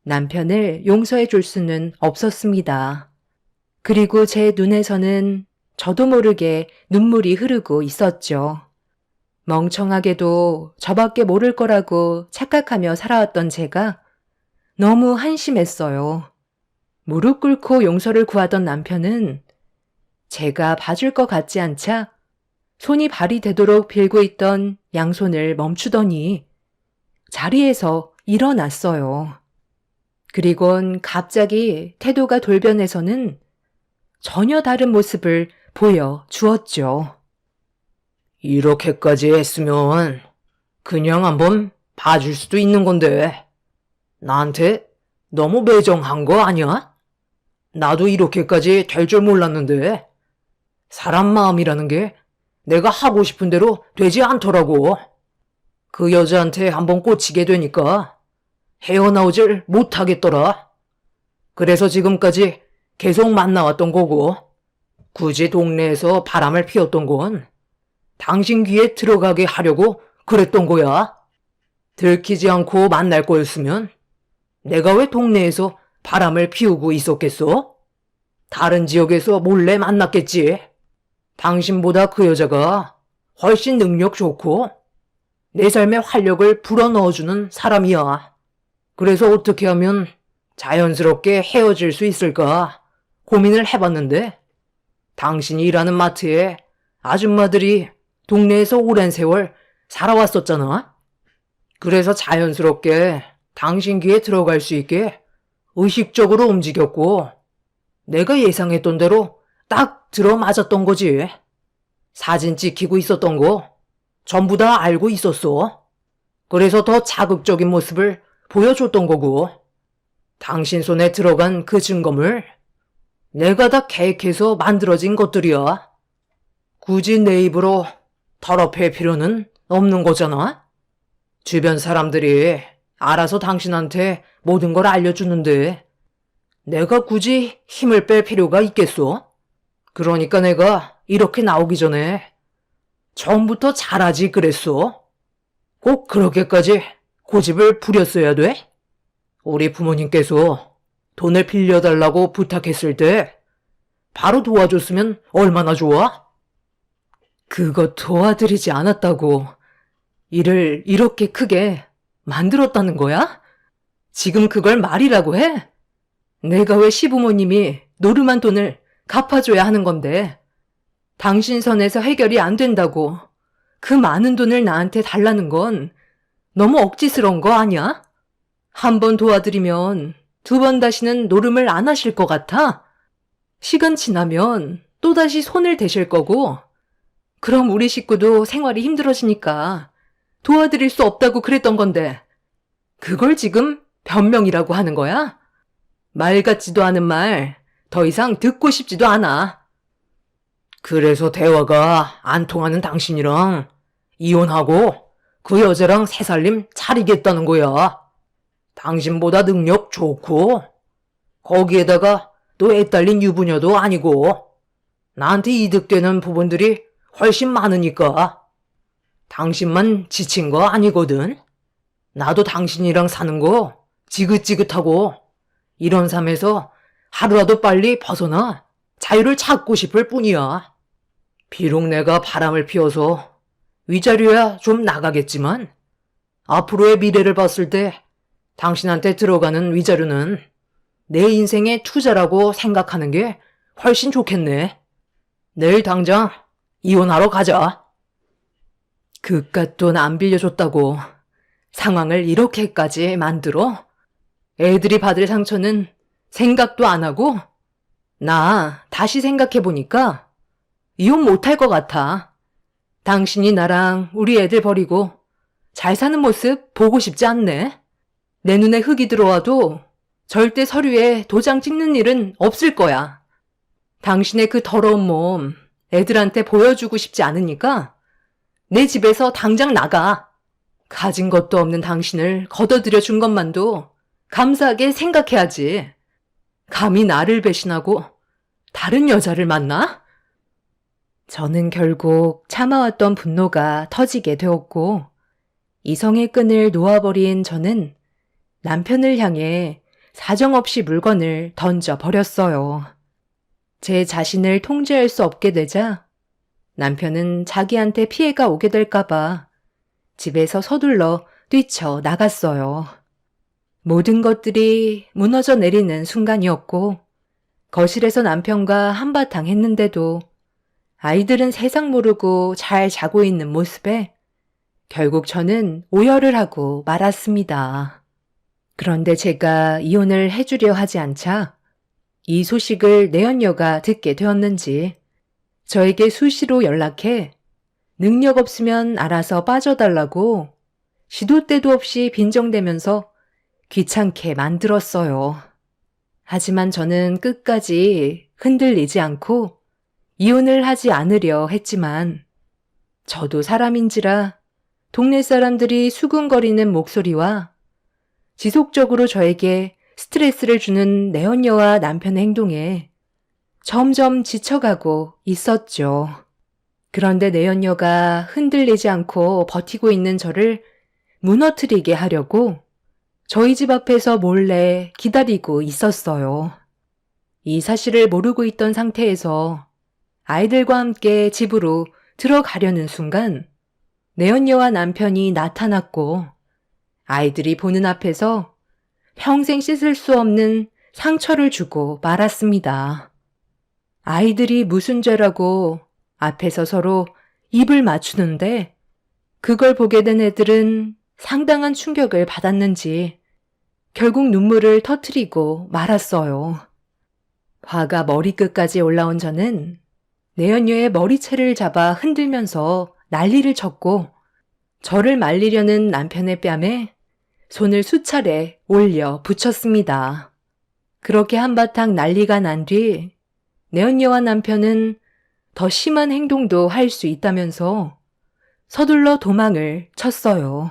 남편을 용서해 줄 수는 없었습니다. 그리고 제 눈에서는 저도 모르게 눈물이 흐르고 있었죠. 멍청하게도 저밖에 모를 거라고 착각하며 살아왔던 제가 너무 한심했어요. 무릎 꿇고 용서를 구하던 남편은 제가 봐줄 것 같지 않자 손이 발이 되도록 빌고 있던 양손을 멈추더니 자리에서 일어났어요. 그리곤 갑자기 태도가 돌변해서는 전혀 다른 모습을 보여주었죠. 이렇게까지 했으면 그냥 한번 봐줄 수도 있는 건데, 나한테 너무 매정한 거 아니야? 나도 이렇게까지 될 줄 몰랐는데, 사람 마음이라는 게 내가 하고 싶은 대로 되지 않더라고. 그 여자한테 한번 꽂히게 되니까 헤어나오질 못하겠더라. 그래서 지금까지 계속 만나왔던 거고, 굳이 동네에서 바람을 피웠던 건 당신 귀에 들어가게 하려고 그랬던 거야. 들키지 않고 만날 거였으면 내가 왜 동네에서 바람을 피우고 있었겠어? 다른 지역에서 몰래 만났겠지. 당신보다 그 여자가 훨씬 능력 좋고 내 삶에 활력을 불어넣어주는 사람이야. 그래서 어떻게 하면 자연스럽게 헤어질 수 있을까 고민을 해봤는데, 당신이 일하는 마트에 아줌마들이 동네에서 오랜 세월 살아왔었잖아. 그래서 자연스럽게 당신 귀에 들어갈 수 있게 의식적으로 움직였고, 내가 예상했던 대로 딱 들어맞았던 거지. 사진 찍히고 있었던 거 전부 다 알고 있었어. 그래서 더 자극적인 모습을 보여줬던 거고, 당신 손에 들어간 그 증거물 내가 다 계획해서 만들어진 것들이야. 굳이 내 입으로 더럽힐 필요는 없는 거잖아. 주변 사람들이 알아서 당신한테 모든 걸 알려주는데 내가 굳이 힘을 뺄 필요가 있겠어? 그러니까 내가 이렇게 나오기 전에 처음부터 잘하지 그랬어. 꼭 그렇게까지 고집을 부렸어야 돼? 우리 부모님께서 돈을 빌려달라고 부탁했을 때 바로 도와줬으면 얼마나 좋아? 그거 도와드리지 않았다고 일을 이렇게 크게 만들었다는 거야? 지금 그걸 말이라고 해? 내가 왜 시부모님이 노름한 돈을 갚아줘야 하는 건데, 당신 선에서 해결이 안 된다고 그 많은 돈을 나한테 달라는 건 너무 억지스러운 거 아니야? 한 번 도와드리면 두 번 다시는 노름을 안 하실 것 같아? 시간 지나면 또다시 손을 대실 거고, 그럼 우리 식구도 생활이 힘들어지니까 도와드릴 수 없다고 그랬던 건데, 그걸 지금 변명이라고 하는 거야? 말 같지도 않은 말 더 이상 듣고 싶지도 않아. 그래서 대화가 안 통하는 당신이랑 이혼하고 그 여자랑 새 살림 차리겠다는 거야. 당신보다 능력 좋고, 거기에다가 또 애 딸린 유부녀도 아니고, 나한테 이득되는 부분들이 훨씬 많으니까. 당신만 지친 거 아니거든. 나도 당신이랑 사는 거 지긋지긋하고, 이런 삶에서 하루라도 빨리 벗어나 자유를 찾고 싶을 뿐이야. 비록 내가 바람을 피워서 위자료야 좀 나가겠지만, 앞으로의 미래를 봤을 때 당신한테 들어가는 위자료는 내 인생의 투자라고 생각하는 게 훨씬 좋겠네. 내일 당장 이혼하러 가자. 그깟 돈 안 빌려줬다고 상황을 이렇게까지 만들어? 애들이 받을 상처는 생각도 안 하고? 나 다시 생각해보니까 이혼 못할 것 같아. 당신이 나랑 우리 애들 버리고 잘 사는 모습 보고 싶지 않네. 내 눈에 흙이 들어와도 절대 서류에 도장 찍는 일은 없을 거야. 당신의 그 더러운 몸 애들한테 보여주고 싶지 않으니까 내 집에서 당장 나가. 가진 것도 없는 당신을 걷어들여 준 것만도 감사하게 생각해야지. 감히 나를 배신하고 다른 여자를 만나? 저는 결국 참아왔던 분노가 터지게 되었고, 이성의 끈을 놓아버린 저는 남편을 향해 사정없이 물건을 던져버렸어요. 제 자신을 통제할 수 없게 되자 남편은 자기한테 피해가 오게 될까봐 집에서 서둘러 뛰쳐나갔어요. 모든 것들이 무너져 내리는 순간이었고, 거실에서 남편과 한바탕 했는데도 아이들은 세상 모르고 잘 자고 있는 모습에 결국 저는 오열을 하고 말았습니다. 그런데 제가 이혼을 해주려 하지 않자 이 소식을 내연녀가 듣게 되었는지 저에게 수시로 연락해 능력 없으면 알아서 빠져달라고 시도 때도 없이 빈정대면서 귀찮게 만들었어요. 하지만 저는 끝까지 흔들리지 않고 이혼을 하지 않으려 했지만 저도 사람인지라 동네 사람들이 수군거리는 목소리와 지속적으로 저에게 스트레스를 주는 내연녀와 남편의 행동에 점점 지쳐가고 있었죠. 그런데 내연녀가 흔들리지 않고 버티고 있는 저를 무너뜨리게 하려고 저희 집 앞에서 몰래 기다리고 있었어요. 이 사실을 모르고 있던 상태에서 아이들과 함께 집으로 들어가려는 순간 내연녀와 남편이 나타났고 아이들이 보는 앞에서 평생 씻을 수 없는 상처를 주고 말았습니다. 아이들이 무슨 죄라고 앞에서 서로 입을 맞추는데 그걸 보게 된 애들은 상당한 충격을 받았는지 결국 눈물을 터뜨리고 말았어요. 화가 머리끝까지 올라온 저는 내연녀의 머리채를 잡아 흔들면서 난리를 쳤고 저를 말리려는 남편의 뺨에 손을 수차례 올려 붙였습니다. 그렇게 한바탕 난리가 난 뒤 내연녀와 남편은 더 심한 행동도 할 수 있다면서 서둘러 도망을 쳤어요.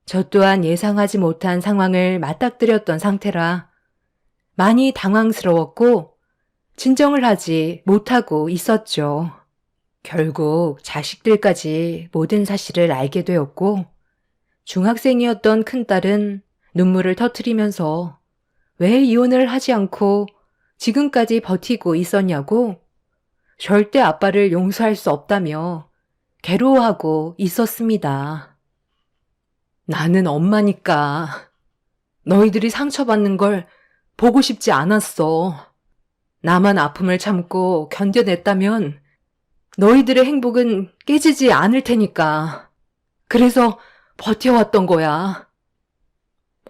저 또한 예상하지 못한 상황을 맞닥뜨렸던 상태라 많이 당황스러웠고 진정을 하지 못하고 있었죠. 결국 자식들까지 모든 사실을 알게 되었고 중학생이었던 큰딸은 눈물을 터뜨리면서 왜 이혼을 하지 않고 지금까지 버티고 있었냐고 절대 아빠를 용서할 수 없다며 괴로워하고 있었습니다. 나는 엄마니까 너희들이 상처받는 걸 보고 싶지 않았어. 나만 아픔을 참고 견뎌냈다면 너희들의 행복은 깨지지 않을 테니까. 그래서 버텨왔던 거야.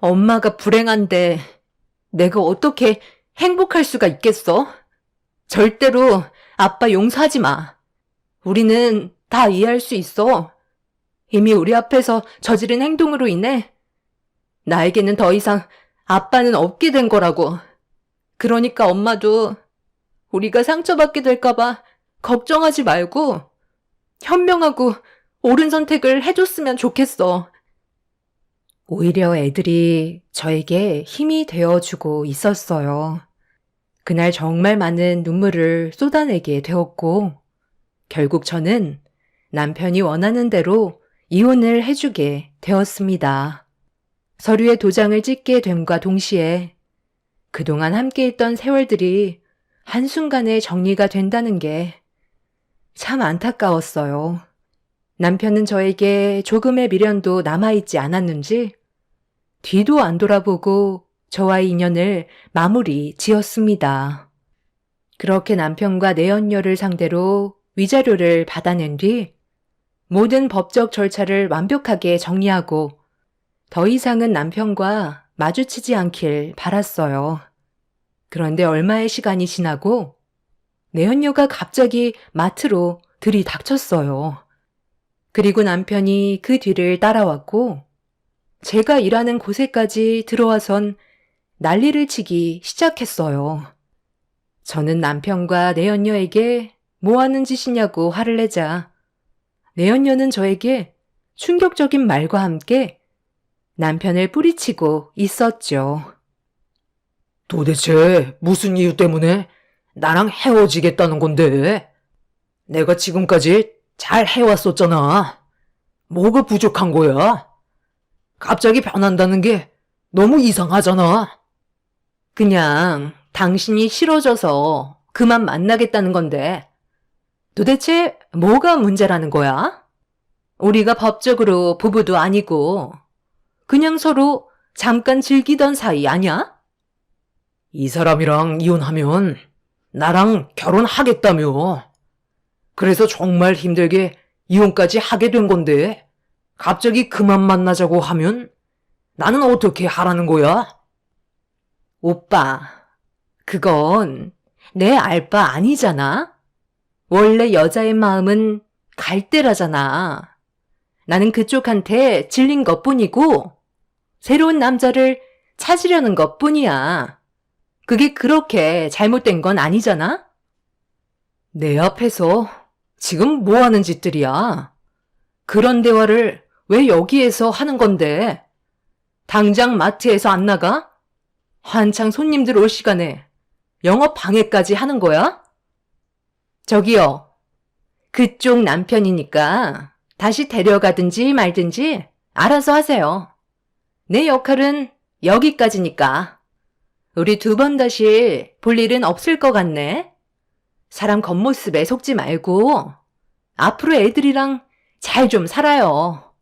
엄마가 불행한데 내가 어떻게 행복할 수가 있겠어? 절대로 아빠 용서하지 마. 우리는 다 이해할 수 있어. 이미 우리 앞에서 저지른 행동으로 인해 나에게는 더 이상 아빠는 없게 된 거라고. 그러니까 엄마도 우리가 상처받게 될까봐 걱정하지 말고 현명하고 옳은 선택을 해줬으면 좋겠어. 오히려 애들이 저에게 힘이 되어주고 있었어요. 그날 정말 많은 눈물을 쏟아내게 되었고, 결국 저는 남편이 원하는 대로 이혼을 해주게 되었습니다. 서류에 도장을 찍게 됨과 동시에 그동안 함께 있던 세월들이 한순간에 정리가 된다는 게 참 안타까웠어요. 남편은 저에게 조금의 미련도 남아있지 않았는지 뒤도 안 돌아보고 저와의 인연을 마무리 지었습니다. 그렇게 남편과 내연녀를 상대로 위자료를 받아낸 뒤 모든 법적 절차를 완벽하게 정리하고 더 이상은 남편과 마주치지 않길 바랐어요. 그런데 얼마의 시간이 지나고 내연녀가 갑자기 마트로 들이닥쳤어요. 그리고 남편이 그 뒤를 따라왔고 제가 일하는 곳에까지 들어와선 난리를 치기 시작했어요. 저는 남편과 내연녀에게 뭐 하는 짓이냐고 화를 내자 내연녀는 저에게 충격적인 말과 함께 남편을 뿌리치고 있었죠. 도대체 무슨 이유 때문에 나랑 헤어지겠다는 건데? 내가 지금까지 잘 해왔었잖아. 뭐가 부족한 거야? 갑자기 변한다는 게 너무 이상하잖아. 그냥 당신이 싫어져서 그만 만나겠다는 건데 도대체 뭐가 문제라는 거야? 우리가 법적으로 부부도 아니고 그냥 서로 잠깐 즐기던 사이 아냐? 이 사람이랑 이혼하면 나랑 결혼하겠다며. 그래서 정말 힘들게 이혼까지 하게 된 건데 갑자기 그만 만나자고 하면 나는 어떻게 하라는 거야? 오빠, 그건 내 알 바 아니잖아? 원래 여자의 마음은 갈대라잖아. 나는 그쪽한테 질린 것뿐이고 새로운 남자를 찾으려는 것뿐이야. 그게 그렇게 잘못된 건 아니잖아? 내 앞에서 지금 뭐 하는 짓들이야? 그런 대화를 왜 여기에서 하는 건데? 당장 마트에서 안 나가? 한창 손님들 올 시간에 영업 방해까지 하는 거야? 저기요. 그쪽 남편이니까 다시 데려가든지 말든지 알아서 하세요. 내 역할은 여기까지니까. 우리 두 번 다시 볼 일은 없을 것 같네. 사람 겉모습에 속지 말고 앞으로 애들이랑 잘 좀 살아요.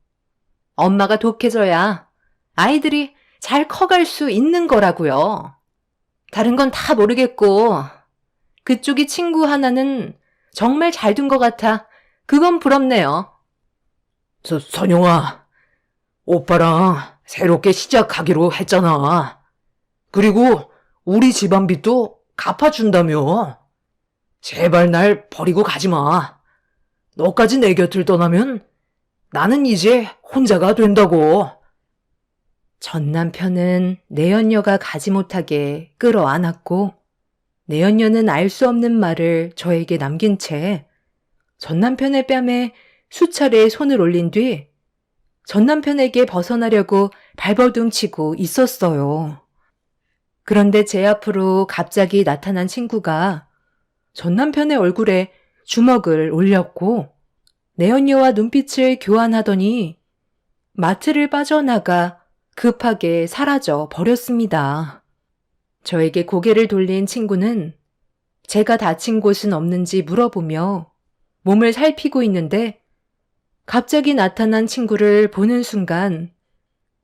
엄마가 독해져야 아이들이 잘 커갈 수 있는 거라고요. 다른 건 다 모르겠고 그쪽이 친구 하나는 정말 잘 둔 것 같아. 그건 부럽네요. 선영아, 오빠랑 새롭게 시작하기로 했잖아. 그리고 우리 집안 빚도 갚아준다며. 제발 날 버리고 가지 마. 너까지 내 곁을 떠나면 나는 이제 혼자가 된다고. 전 남편은 내연녀가 가지 못하게 끌어안았고 내연녀는 알 수 없는 말을 저에게 남긴 채 전 남편의 뺨에 수차례 손을 올린 뒤 전 남편에게 벗어나려고 발버둥치고 있었어요. 그런데 제 앞으로 갑자기 나타난 친구가 전 남편의 얼굴에 주먹을 올렸고 내연녀와 눈빛을 교환하더니 마트를 빠져나가 급하게 사라져 버렸습니다. 저에게 고개를 돌린 친구는 제가 다친 곳은 없는지 물어보며 몸을 살피고 있는데 갑자기 나타난 친구를 보는 순간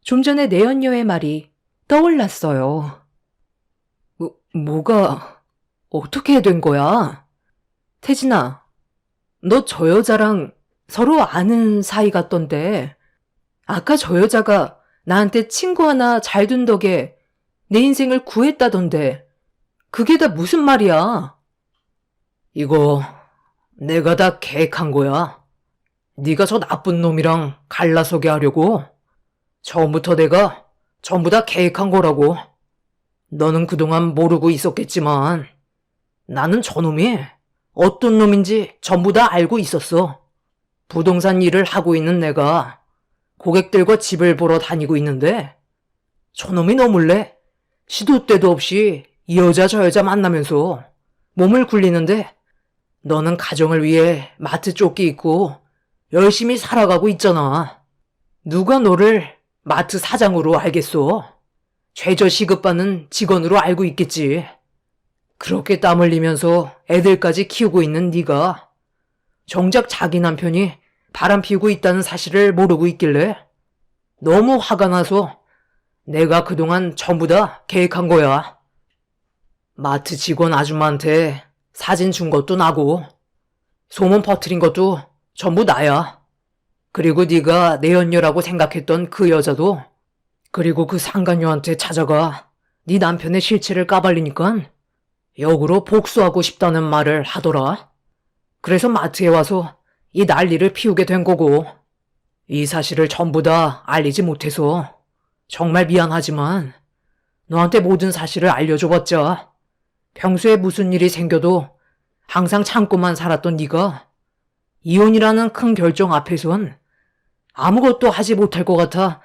좀 전에 내연녀의 말이 떠올랐어요. 뭐가 어떻게 된 거야? 태진아, 너 저 여자랑 서로 아는 사이 같던데 아까 저 여자가 나한테 친구 하나 잘 둔 덕에 내 인생을 구했다던데 그게 다 무슨 말이야? 이거 내가 다 계획한 거야. 네가 저 나쁜 놈이랑 갈라서게 하려고. 처음부터 내가 전부 다 계획한 거라고. 너는 그동안 모르고 있었겠지만 나는 저놈이 어떤 놈인지 전부 다 알고 있었어. 부동산 일을 하고 있는 내가 고객들과 집을 보러 다니고 있는데 저놈이 너 몰래 시도 때도 없이 이 여자 저 여자 만나면서 몸을 굴리는데 너는 가정을 위해 마트 쫓기 있고 열심히 살아가고 있잖아. 누가 너를 마트 사장으로 알겠어? 최저 시급받는 직원으로 알고 있겠지. 그렇게 땀 흘리면서 애들까지 키우고 있는 네가 정작 자기 남편이 바람 피우고 있다는 사실을 모르고 있길래 너무 화가 나서 내가 그동안 전부 다 계획한 거야. 마트 직원 아줌마한테 사진 준 것도 나고 소문 퍼뜨린 것도 전부 나야. 그리고 네가 내 연녀라고 생각했던 그 여자도 그리고 그 상간녀한테 찾아가 네 남편의 실체를 까발리니까 역으로 복수하고 싶다는 말을 하더라. 그래서 마트에 와서 이 난리를 피우게 된 거고 이 사실을 전부 다 알리지 못해서 정말 미안하지만 너한테 모든 사실을 알려줘봤자 평소에 무슨 일이 생겨도 항상 참고만 살았던 네가 이혼이라는 큰 결정 앞에선 아무것도 하지 못할 것 같아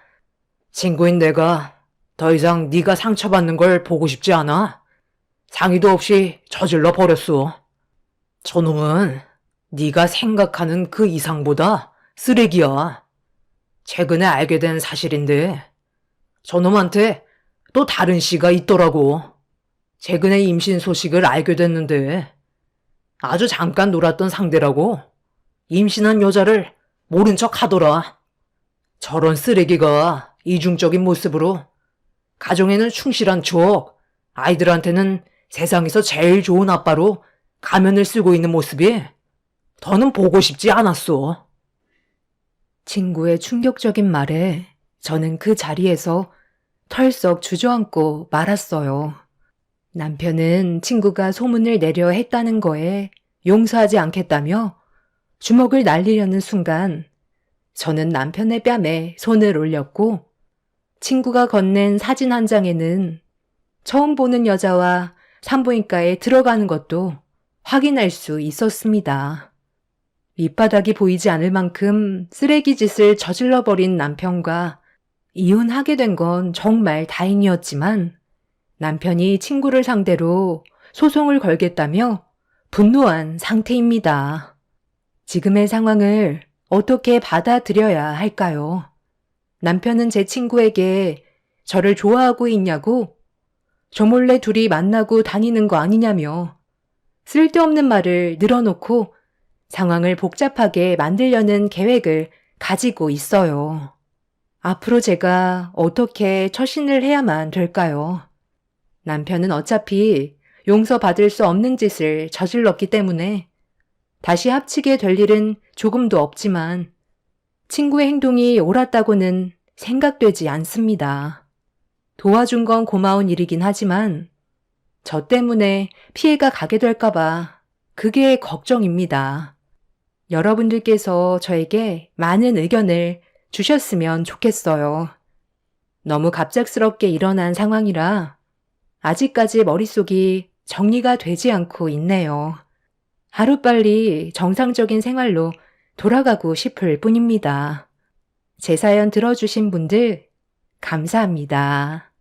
친구인 내가 더 이상 네가 상처받는 걸 보고 싶지 않아 상의도 없이 저질러 버렸어. 저놈은 네가 생각하는 그 이상보다 쓰레기야. 최근에 알게 된 사실인데 저놈한테 또 다른 씨가 있더라고. 최근에 임신 소식을 알게 됐는데 아주 잠깐 놀았던 상대라고 임신한 여자를 모른 척 하더라. 저런 쓰레기가 이중적인 모습으로 가정에는 충실한 척 아이들한테는 세상에서 제일 좋은 아빠로 가면을 쓰고 있는 모습이 더는 보고 싶지 않았어. 친구의 충격적인 말에 저는 그 자리에서 털썩 주저앉고 말았어요. 남편은 친구가 소문을 내려 했다는 거에 용서하지 않겠다며 주먹을 날리려는 순간 저는 남편의 뺨에 손을 올렸고 친구가 건넨 사진 한 장에는 처음 보는 여자와 산부인과에 들어가는 것도 확인할 수 있었습니다. 밑바닥이 보이지 않을 만큼 쓰레기 짓을 저질러버린 남편과 이혼하게 된 건 정말 다행이었지만 남편이 친구를 상대로 소송을 걸겠다며 분노한 상태입니다. 지금의 상황을 어떻게 받아들여야 할까요? 남편은 제 친구에게 저를 좋아하고 있냐고 저 몰래 둘이 만나고 다니는 거 아니냐며 쓸데없는 말을 늘어놓고 상황을 복잡하게 만들려는 계획을 가지고 있어요. 앞으로 제가 어떻게 처신을 해야만 될까요? 남편은 어차피 용서받을 수 없는 짓을 저질렀기 때문에 다시 합치게 될 일은 조금도 없지만 친구의 행동이 옳았다고는 생각되지 않습니다. 도와준 건 고마운 일이긴 하지만 저 때문에 피해가 가게 될까봐 그게 걱정입니다. 여러분들께서 저에게 많은 의견을 주셨으면 좋겠어요. 너무 갑작스럽게 일어난 상황이라 아직까지 머릿속이 정리가 되지 않고 있네요. 하루빨리 정상적인 생활로 돌아가고 싶을 뿐입니다. 제 사연 들어주신 분들 감사합니다.